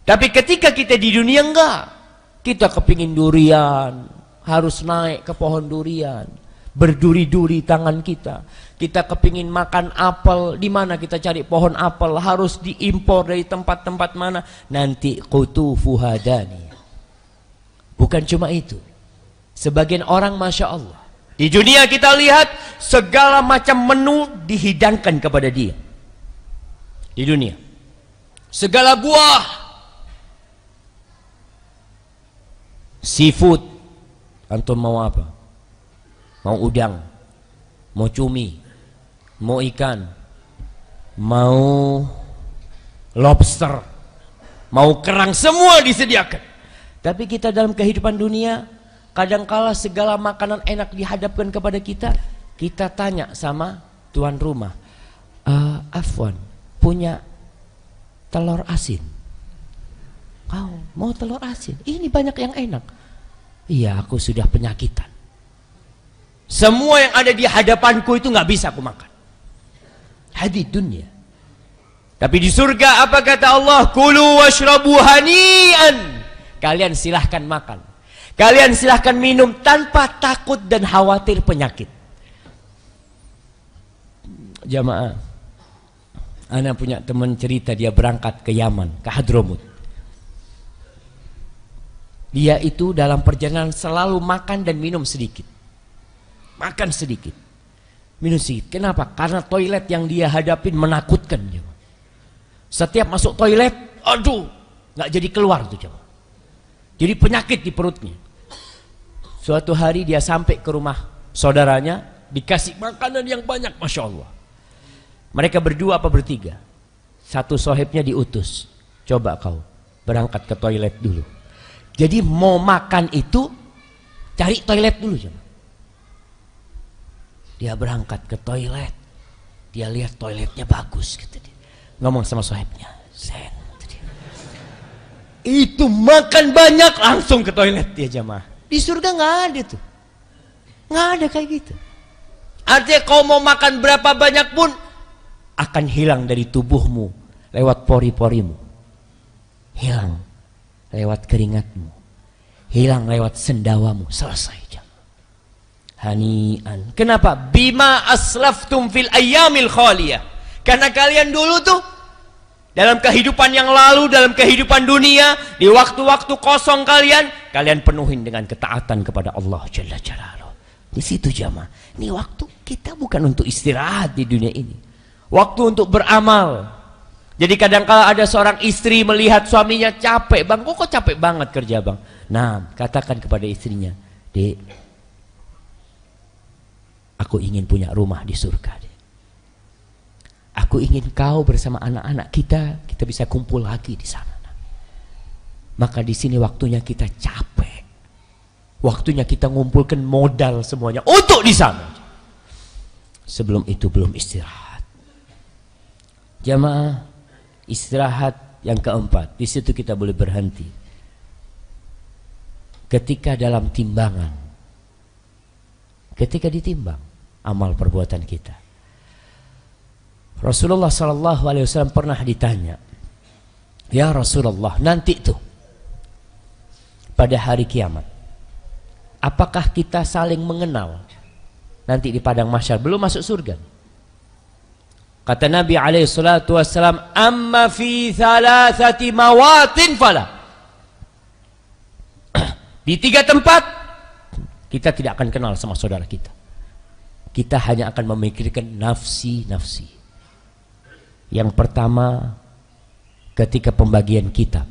Tapi ketika kita di dunia enggak. Kita kepingin durian, harus naik ke pohon durian, berduri-duri tangan kita. Kita kepingin makan apel, di mana kita cari pohon apel, harus diimpor dari tempat-tempat mana. Nanti qutufuha daniyah. Bukan cuma itu. Sebagian orang Masya Allah, di dunia kita lihat segala macam menu dihidangkan kepada dia. Di dunia segala buah, seafood, antum mau apa? Mau udang, mau cumi, mau ikan, mau lobster, mau kerang, semua disediakan. Tapi kita dalam kehidupan dunia, kadangkala segala makanan enak dihadapkan kepada kita, kita tanya sama tuan rumah, Afwan, punya telur asin? Kau mau telur asin? Ini banyak yang enak. Iya, aku sudah penyakitan. Semua yang ada di hadapanku itu nggak bisa aku makan. Hadid dunia. Tapi di surga apa kata Allah? Kulu washrabu hani'an. Kalian silahkan makan. Kalian silahkan minum tanpa takut dan khawatir penyakit. Jamaah, ana punya teman cerita, dia berangkat ke Yaman, ke Hadramut. Dia itu dalam perjalanan selalu makan dan minum sedikit. Makan sedikit, minum sedikit. Kenapa? Karena toilet yang dia hadapin menakutkan. Setiap masuk toilet, aduh, gak jadi keluar tuh jemaah. Jadi penyakit di perutnya. Suatu hari dia sampai ke rumah saudaranya, dikasih makanan yang banyak, Masya Allah. Mereka berdua apa bertiga? Satu sohibnya diutus, coba kau berangkat ke toilet dulu. Jadi mau makan itu cari toilet dulu. Dia berangkat ke toilet, dia lihat toiletnya bagus, gitu dia. Ngomong sama sohibnya, Sen, itu makan banyak langsung ke toilet dia jamaah. Di surga nggak ada tuh, nggak ada kayak gitu. Artinya kau mau makan berapa banyak pun akan hilang dari tubuhmu lewat pori-porimu, hilang lewat keringatmu, hilang lewat sendawamu, selesai jam. Hani'an. Kenapa? Bima aslaftum fil ayyamil khaliyah. Karena kalian dulu tuh dalam kehidupan yang lalu, dalam kehidupan dunia, di waktu-waktu kosong kalian penuhin dengan ketaatan kepada Allah Jalla Jalaluh. Di situ jamaah. Ini waktu kita bukan untuk istirahat di dunia ini, waktu untuk beramal. Jadi kadang-kala ada seorang istri melihat suaminya capek, bang, kok capek banget kerja bang. Nah, katakan kepada istrinya, Dek, aku ingin punya rumah di surga. Dek. Aku ingin kau bersama anak-anak kita bisa kumpul lagi di sana. Maka di sini waktunya kita capek, waktunya kita ngumpulkan modal semuanya untuk di sana. Sebelum itu belum istirahat. Jamaah, istirahat yang keempat, di situ kita boleh berhenti. Ketika dalam timbangan, ketika ditimbang amal perbuatan kita. Rasulullah SAW pernah ditanya, ya Rasulullah, nanti tuh pada hari kiamat, apakah kita saling mengenal nanti di padang mahsyar, belum masuk surga? Kata Nabi SAW, amma fi thalathati mawatin fala. Di 3 tempat kita tidak akan kenal sama saudara kita. Kita hanya akan memikirkan nafsi-nafsi. Yang pertama, ketika pembagian kitab.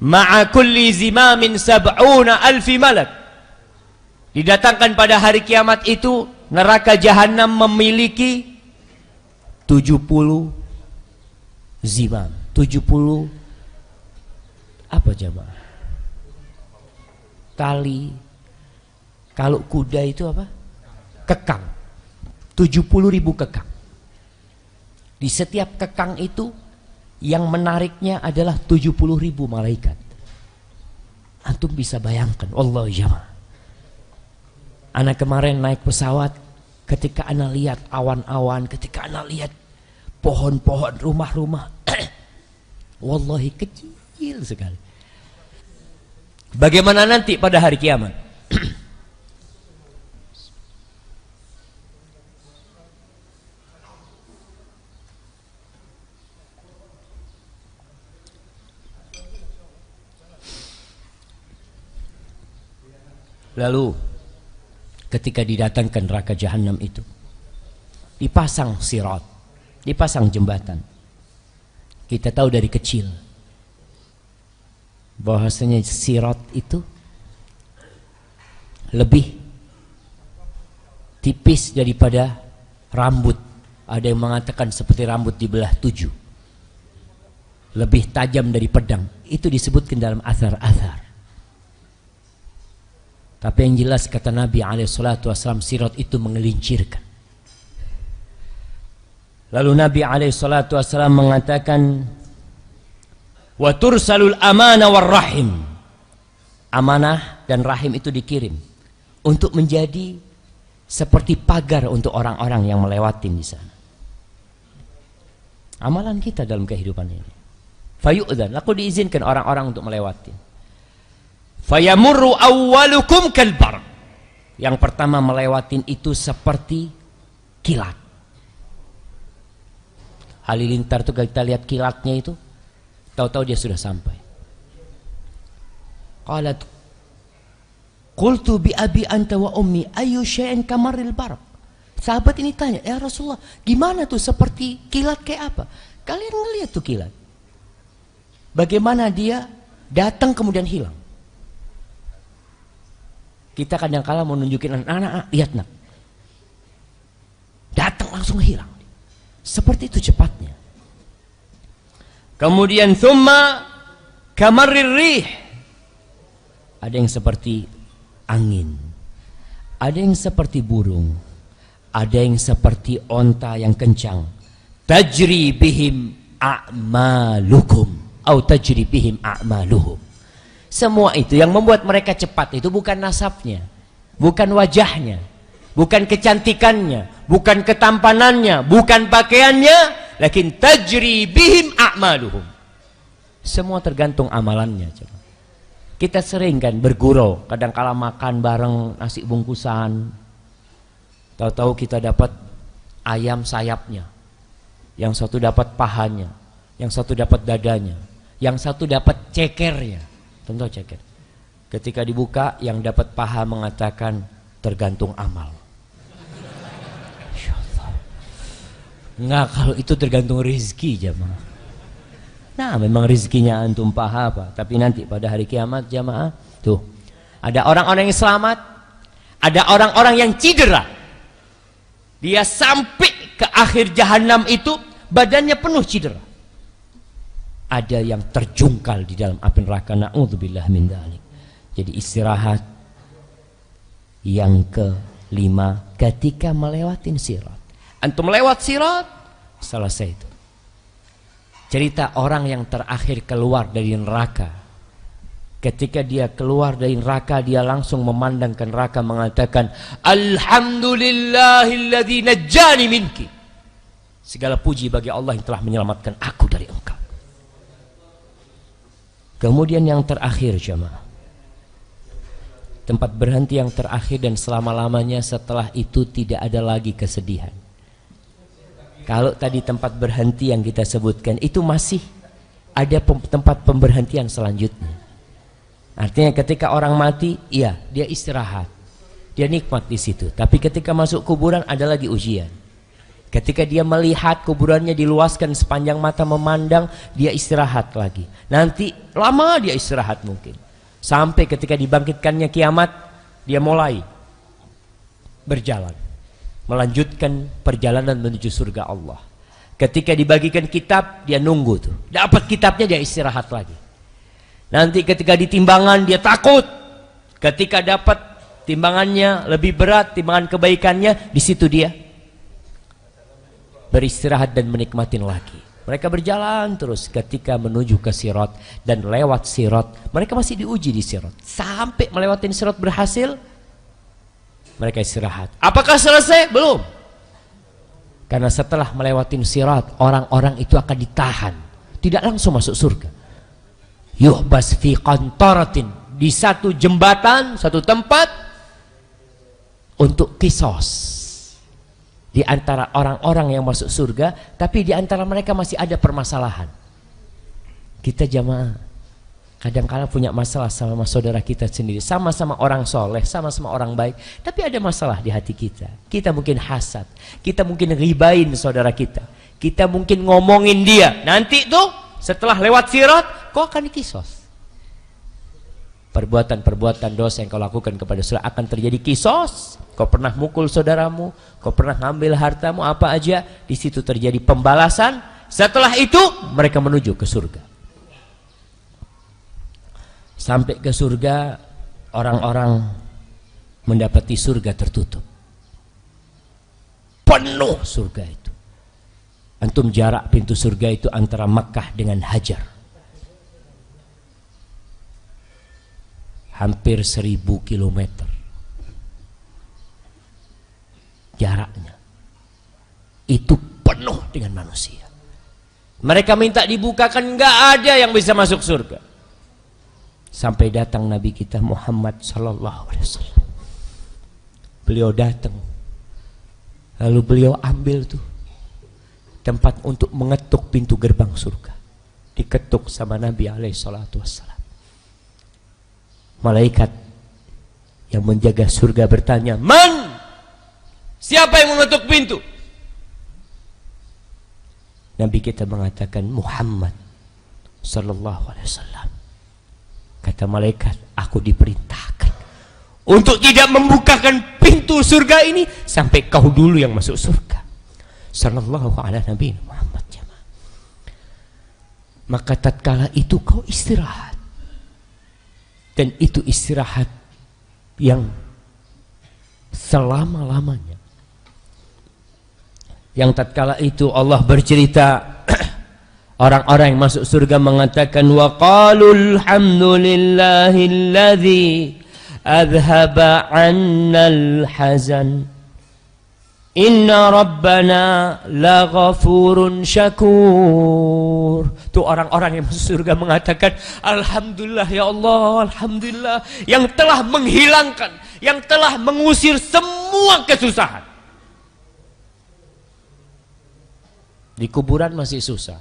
ma'a kulli zimamin sab'una alfi malak. Didatangkan pada hari kiamat itu neraka jahanam memiliki 70 zimam. 70 apa jemaah? Tali. Kalau kuda itu apa? Kekang. 70.000 kekang. Di setiap kekang itu yang menariknya adalah 70.000 malaikat. Antum bisa bayangkan, Allah jemaah. Anak kemarin naik pesawat, ketika anak lihat awan-awan, ketika anak lihat pohon-pohon, rumah-rumah, wallahi kecil sekali. Bagaimana nanti pada hari kiamat? Lalu ketika didatangkan neraka jahanam itu, dipasang sirat, dipasang jembatan. Kita tahu dari kecil bahwasanya sirat itu lebih tipis daripada rambut. Ada yang mengatakan seperti rambut dibelah 7. Lebih tajam dari pedang. Itu disebutkan dalam athar-athar. Tapi yang jelas kata Nabi SAW, sirat itu mengelincirkan. Lalu Nabi SAW mengatakan, wa tursalul amana war rahim. Amanah dan rahim itu dikirim untuk menjadi seperti pagar untuk orang-orang yang melewati di sana. Amalan kita dalam kehidupan ini. Fayu'dzan, aku diizinkan orang-orang untuk melewati. Fayamurru awwalukum kalbar. Yang pertama melewatin itu seperti kilat. Halilintar itu kita lihat kilatnya itu, tahu-tahu dia sudah sampai. Qalat qultu bi abi anta wa ummi ayu syai'in kamaril barq. Sahabat ini tanya, ya Rasulullah, gimana tuh seperti kilat kayak apa? Kalian ngelihat tuh kilat. Bagaimana dia datang kemudian hilang. Kita kadang-kala mau nunjukin anak-anak, lihat nak, datang langsung hilang. Seperti itu cepatnya. Kemudian thumma kamarrir rih. Ada yang seperti angin, ada yang seperti burung, ada yang seperti onta yang kencang. Tajri bihim a'malukum atau tajri bihim a'maluhum. Semua itu yang membuat mereka cepat itu bukan nasabnya, bukan wajahnya, bukan kecantikannya, bukan ketampanannya, bukan pakaiannya, lakin tajri bihim a'maluhum. Semua tergantung amalannya. Kita sering kan bergurau, kadang-kala makan bareng nasi bungkusan, tahu-tahu kita dapat ayam sayapnya, yang satu dapat pahanya, yang satu dapat dadanya, yang satu dapat cekernya. Tentu ceker. Ketika dibuka, yang dapat paha mengatakan tergantung amal. Enggak, kalau itu tergantung rezeki jamaah. Nah, memang rezekinya antum paha apa, tapi nanti pada hari kiamat jamaah, tuh ada orang-orang yang selamat, ada orang-orang yang cedera. Dia sampai ke akhir jahanam itu badannya penuh cedera. Ada yang terjungkal di dalam api neraka, na'udzubillah min dzalik. Jadi istirahat. Yang kelima, ketika melewatin sirat. Antum melewat sirat, selesai itu. Cerita orang yang terakhir keluar dari neraka. Ketika dia keluar dari neraka, dia langsung memandang ke neraka mengatakan, alhamdulillahilladzi najjani minki. Segala puji bagi Allah yang telah menyelamatkan aku dari engkau. Kemudian yang terakhir jemaah, tempat berhenti yang terakhir dan selama-lamanya, setelah itu tidak ada lagi kesedihan. Kalau tadi tempat berhenti yang kita sebutkan itu masih ada tempat pemberhentian selanjutnya. Artinya ketika orang mati, iya dia istirahat, dia nikmat di situ. Tapi ketika masuk kuburan ada lagi ujian. Ketika dia melihat kuburannya diluaskan sepanjang mata memandang, dia istirahat lagi. Nanti lama dia istirahat mungkin. Sampai ketika dibangkitkannya kiamat, dia mulai berjalan. Melanjutkan perjalanan menuju surga Allah. Ketika dibagikan kitab, dia nunggu tuh. Dapat kitabnya, dia istirahat lagi. Nanti ketika ditimbangan, dia takut. Ketika dapat timbangannya lebih berat, timbangan kebaikannya, di situ dia beristirahat dan menikmatin lagi. Mereka berjalan terus ketika menuju ke Sirat dan lewat Sirat. Mereka masih diuji di Sirat. Sampai melewatin Sirat berhasil, mereka istirahat. Apakah selesai? Belum. Karena setelah melewatin Sirat, orang-orang itu akan ditahan. Tidak langsung masuk surga. Yuhbas fi qantaratin, di satu jembatan, satu tempat untuk kisos. Di antara orang-orang yang masuk surga, tapi di antara mereka masih ada permasalahan. Kita jamaah kadang-kala punya masalah sama saudara kita sendiri, sama-sama orang soleh, sama-sama orang baik, tapi ada masalah di hati kita. Kita mungkin hasad, kita mungkin ribain saudara kita, kita mungkin ngomongin dia. Nanti tuh setelah lewat Sirat, kau akan dikisos. Perbuatan-perbuatan dosa yang kau lakukan kepada saudara akan terjadi kisos. Kau pernah mukul saudaramu, kau pernah ngambil hartamu, apa aja, di situ terjadi pembalasan. Setelah itu mereka menuju ke surga. Sampai ke surga, orang-orang mendapati surga tertutup. Penuh surga itu. Antum jarak pintu surga itu antara Makkah dengan Hajar. Hampir 1000 kilometer jaraknya. Itu penuh dengan manusia. Mereka minta dibukakan, nggak ada yang bisa masuk surga. Sampai datang Nabi kita Muhammad sallallahu alaihi wasallam. Beliau datang, lalu beliau ambil tuh tempat untuk mengetuk pintu gerbang surga. Diketuk sama Nabi alaihi salatu wassalam. Malaikat yang menjaga surga bertanya, "Man? Siapa yang mengetuk pintu?" Nabi kita mengatakan, "Muhammad sallallahu alaihi wasallam." Kata malaikat, "Aku diperintahkan untuk tidak membukakan pintu surga ini sampai kau dulu yang masuk surga." Sallallahu alaihi Nabi Muhammad. Maka tatkala itu kau istirahat. Dan itu istirahat yang selama-lamanya. Yang tatkala itu Allah bercerita, orang-orang yang masuk surga mengatakan, wa qalul hamdulillahilladzi adhaba 'annal hazan inna rabbana laghafurun syakur. Tuh orang-orang yang masuk surga mengatakan, alhamdulillah ya Allah, alhamdulillah yang telah menghilangkan, yang telah mengusir semua kesusahan. Di kuburan masih susah,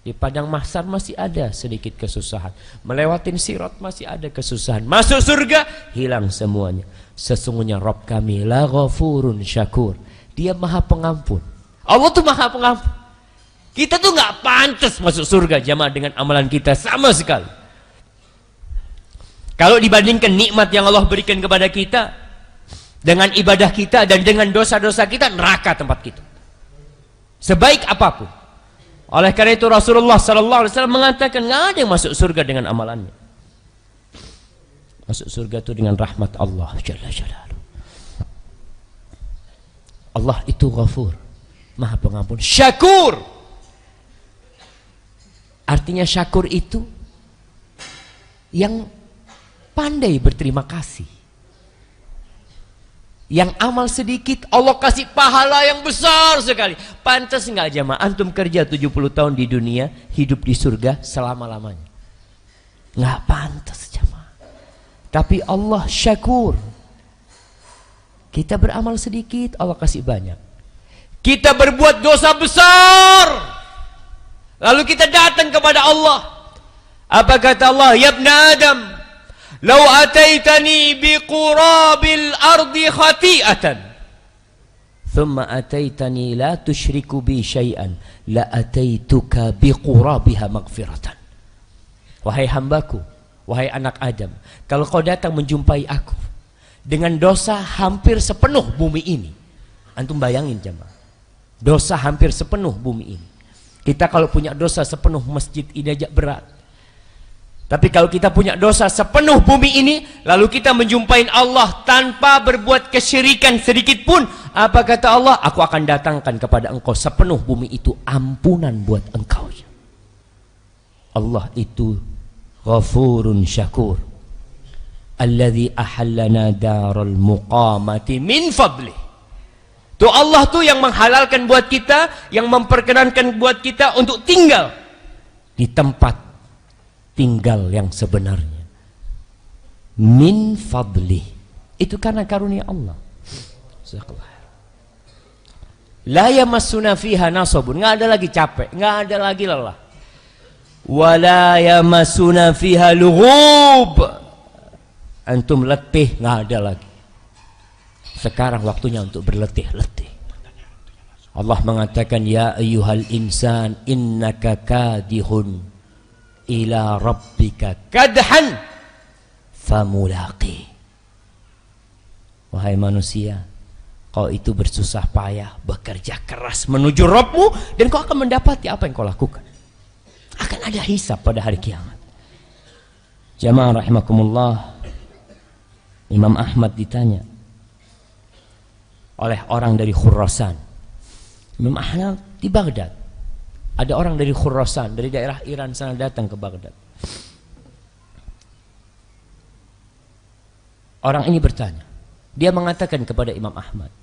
di padang mahsyar masih ada sedikit kesusahan, melewatin Sirat masih ada kesusahan, masuk surga hilang semuanya. Sesungguhnya Rabb kami laghafurun syakur, Dia maha pengampun. Allah tuh maha pengampun. Kita tuh nggak pantas masuk surga jamaah dengan amalan kita sama sekali. Kalau dibandingkan nikmat yang Allah berikan kepada kita dengan ibadah kita dan dengan dosa-dosa kita, neraka tempat kita. Sebaik apapun. Oleh karena itu Rasulullah SAW mengatakan nggak ada yang masuk surga dengan amalannya. Masuk surga itu dengan rahmat Allah Jalla Jalaluhu. Allah itu Ghafur, maha pengampun. Syakur, artinya syakur itu yang pandai berterima kasih, yang amal sedikit Allah kasih pahala yang besar sekali. Pantas nggak jamaah antum kerja 70 tahun di dunia, hidup di surga selama-lamanya? Nggak pantas jamaah. Tapi Allah syakur. Kita beramal sedikit, Allah kasih banyak. Kita berbuat dosa besar, lalu kita datang kepada Allah. Apa kata Allah? Ya ibn Adam, law ataitani biqurabil ardi khati'atan thumma ataitani la tusyriku bi syai'an la ataituka biqurabiha maghfiratan. Wahai hambaku, wahai anak Adam, kalau kau datang menjumpai aku dengan dosa hampir sepenuh bumi ini. Antum bayangin jemaah, dosa hampir sepenuh bumi ini. Kita kalau punya dosa sepenuh masjid ini aja berat. Tapi kalau kita punya dosa sepenuh bumi ini, lalu kita menjumpai Allah tanpa berbuat kesyirikan sedikit pun, apa kata Allah? Aku akan datangkan kepada engkau sepenuh bumi itu ampunan buat engkau. Allah itu Ghafurun Syakur, alladzi ahallana daral muqamati min fadlih. Tuh Allah tuh yang menghalalkan buat kita, yang memperkenankan buat kita untuk tinggal di tempat tinggal yang sebenarnya. Min fadlih, itu karena karunia Allah. La yamassuna fiha nasabun, nggak ada lagi capek, nggak ada lagi lelah. Wala yamassuna fiha lughub, antum letih nggak ada lagi. Sekarang waktunya untuk berletih-letih. Allah mengatakan, ya ayyuhal insan innaka kadihun ila rabbika kadhan famulaqi. Wahai manusia, kau itu bersusah payah, bekerja keras menuju Rabbmu, dan kau akan mendapati apa yang kau lakukan. Akan ada hisab pada hari kiamat. Jamaah rahimakumullah, Imam Ahmad ditanya oleh orang dari Khurasan. Imam Ahmad di Baghdad. Ada orang dari Khurasan, dari daerah Iran sana datang ke Baghdad. Orang ini bertanya. Dia mengatakan kepada Imam Ahmad,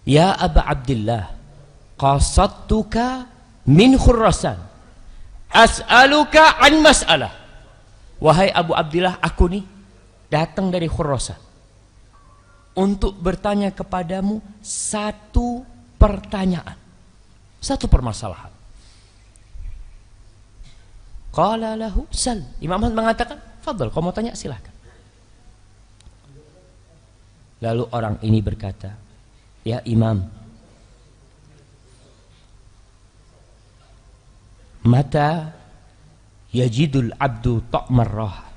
ya Aba Abdillah, qasadtuka min Khurasan, as'aluka an mas'alah. Wahai Abu Abdillah, aku nih datang dari Khurasan untuk bertanya kepadamu satu pertanyaan, satu permasalahan. Qala lahu sal. Imam Ahmad mengatakan, fadhal, kau mau tanya silahkan. Lalu orang ini berkata, ya Imam, mata yajidul abdu ta'mar raha.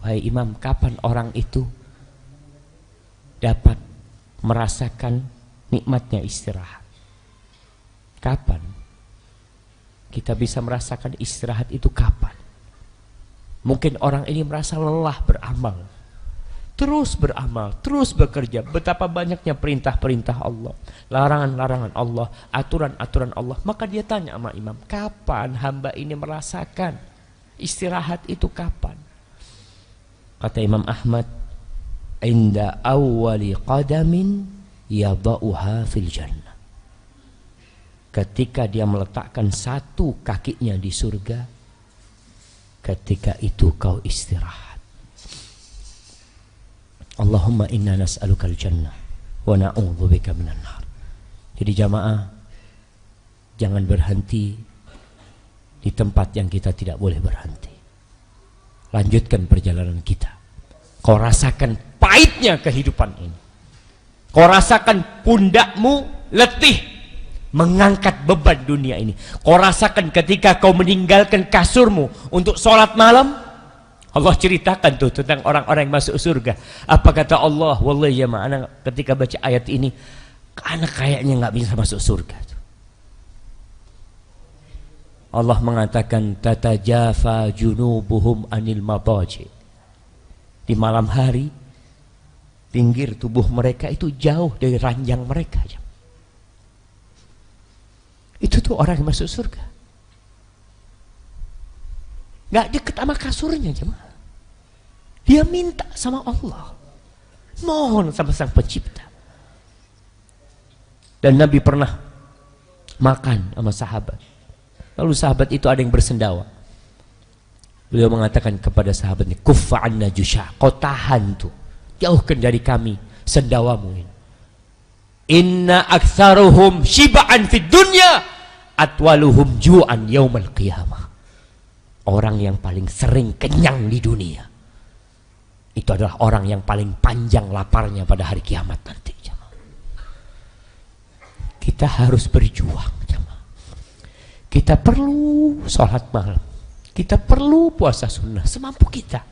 Wahai Imam, kapan orang itu dapat merasakan nikmatnya istirahat? Kapan kita bisa merasakan istirahat itu? Kapan? Mungkin orang ini merasa lelah beramal, terus beramal, terus bekerja. Betapa banyaknya perintah-perintah Allah, larangan-larangan Allah, aturan-aturan Allah. Maka dia tanya sama Imam, kapan hamba ini merasakan istirahat itu, kapan? Kata Imam Ahmad, inda awwali qadamin yada'uha fil jannah. Ketika dia meletakkan satu kakinya di surga, ketika itu kau istirahat. Allahumma inna nas'alukal jannah wa na'udzubika minan nar. Jadi jamaah, jangan berhenti di tempat yang kita tidak boleh berhenti. Lanjutkan perjalanan kita. Kau rasakan pahitnya kehidupan ini. Kau rasakan pundakmu letih mengangkat beban dunia ini. Kau rasakan ketika kau meninggalkan kasurmu untuk sholat malam. Allah ceritakan tuh tentang orang-orang yang masuk surga. Apa kata Allah? Wallahi ya ma'ana, ketika baca ayat ini, anak kayaknya nggak bisa masuk surga. Allah mengatakan, tatajafa junubuhum anil madaji. Di malam hari, pinggir tubuh mereka itu jauh dari ranjang mereka. Itu tuh orang yang masuk surga. Gak deket sama kasurnya jemaah. Dia minta sama Allah, mohon sama Sang Pencipta. Dan Nabi pernah makan sama sahabat. Lalu sahabat itu ada yang bersendawa. Beliau mengatakan kepada sahabatnya, kuffa anna jusha, kau tahan tuh, jauhkan dari kami sendawamu ini. Inna aktsaruhum shiba'an fid dunya atwaluhum ju'an yaumal qiyamah. Orang yang paling sering kenyang di dunia itu adalah orang yang paling panjang laparnya pada hari kiamat nanti. Kita harus berjuang, jemaah. Kita perlu sholat malam, kita perlu puasa sunnah semampu kita.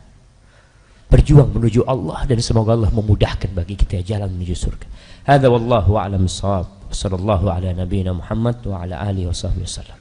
Berjuang menuju Allah, dan semoga Allah memudahkan bagi kita jalan menuju surga. Hadza wallahu a'lam bissawab. Sallallahu ala nabiyyina Muhammad wa ala alihi wasallam.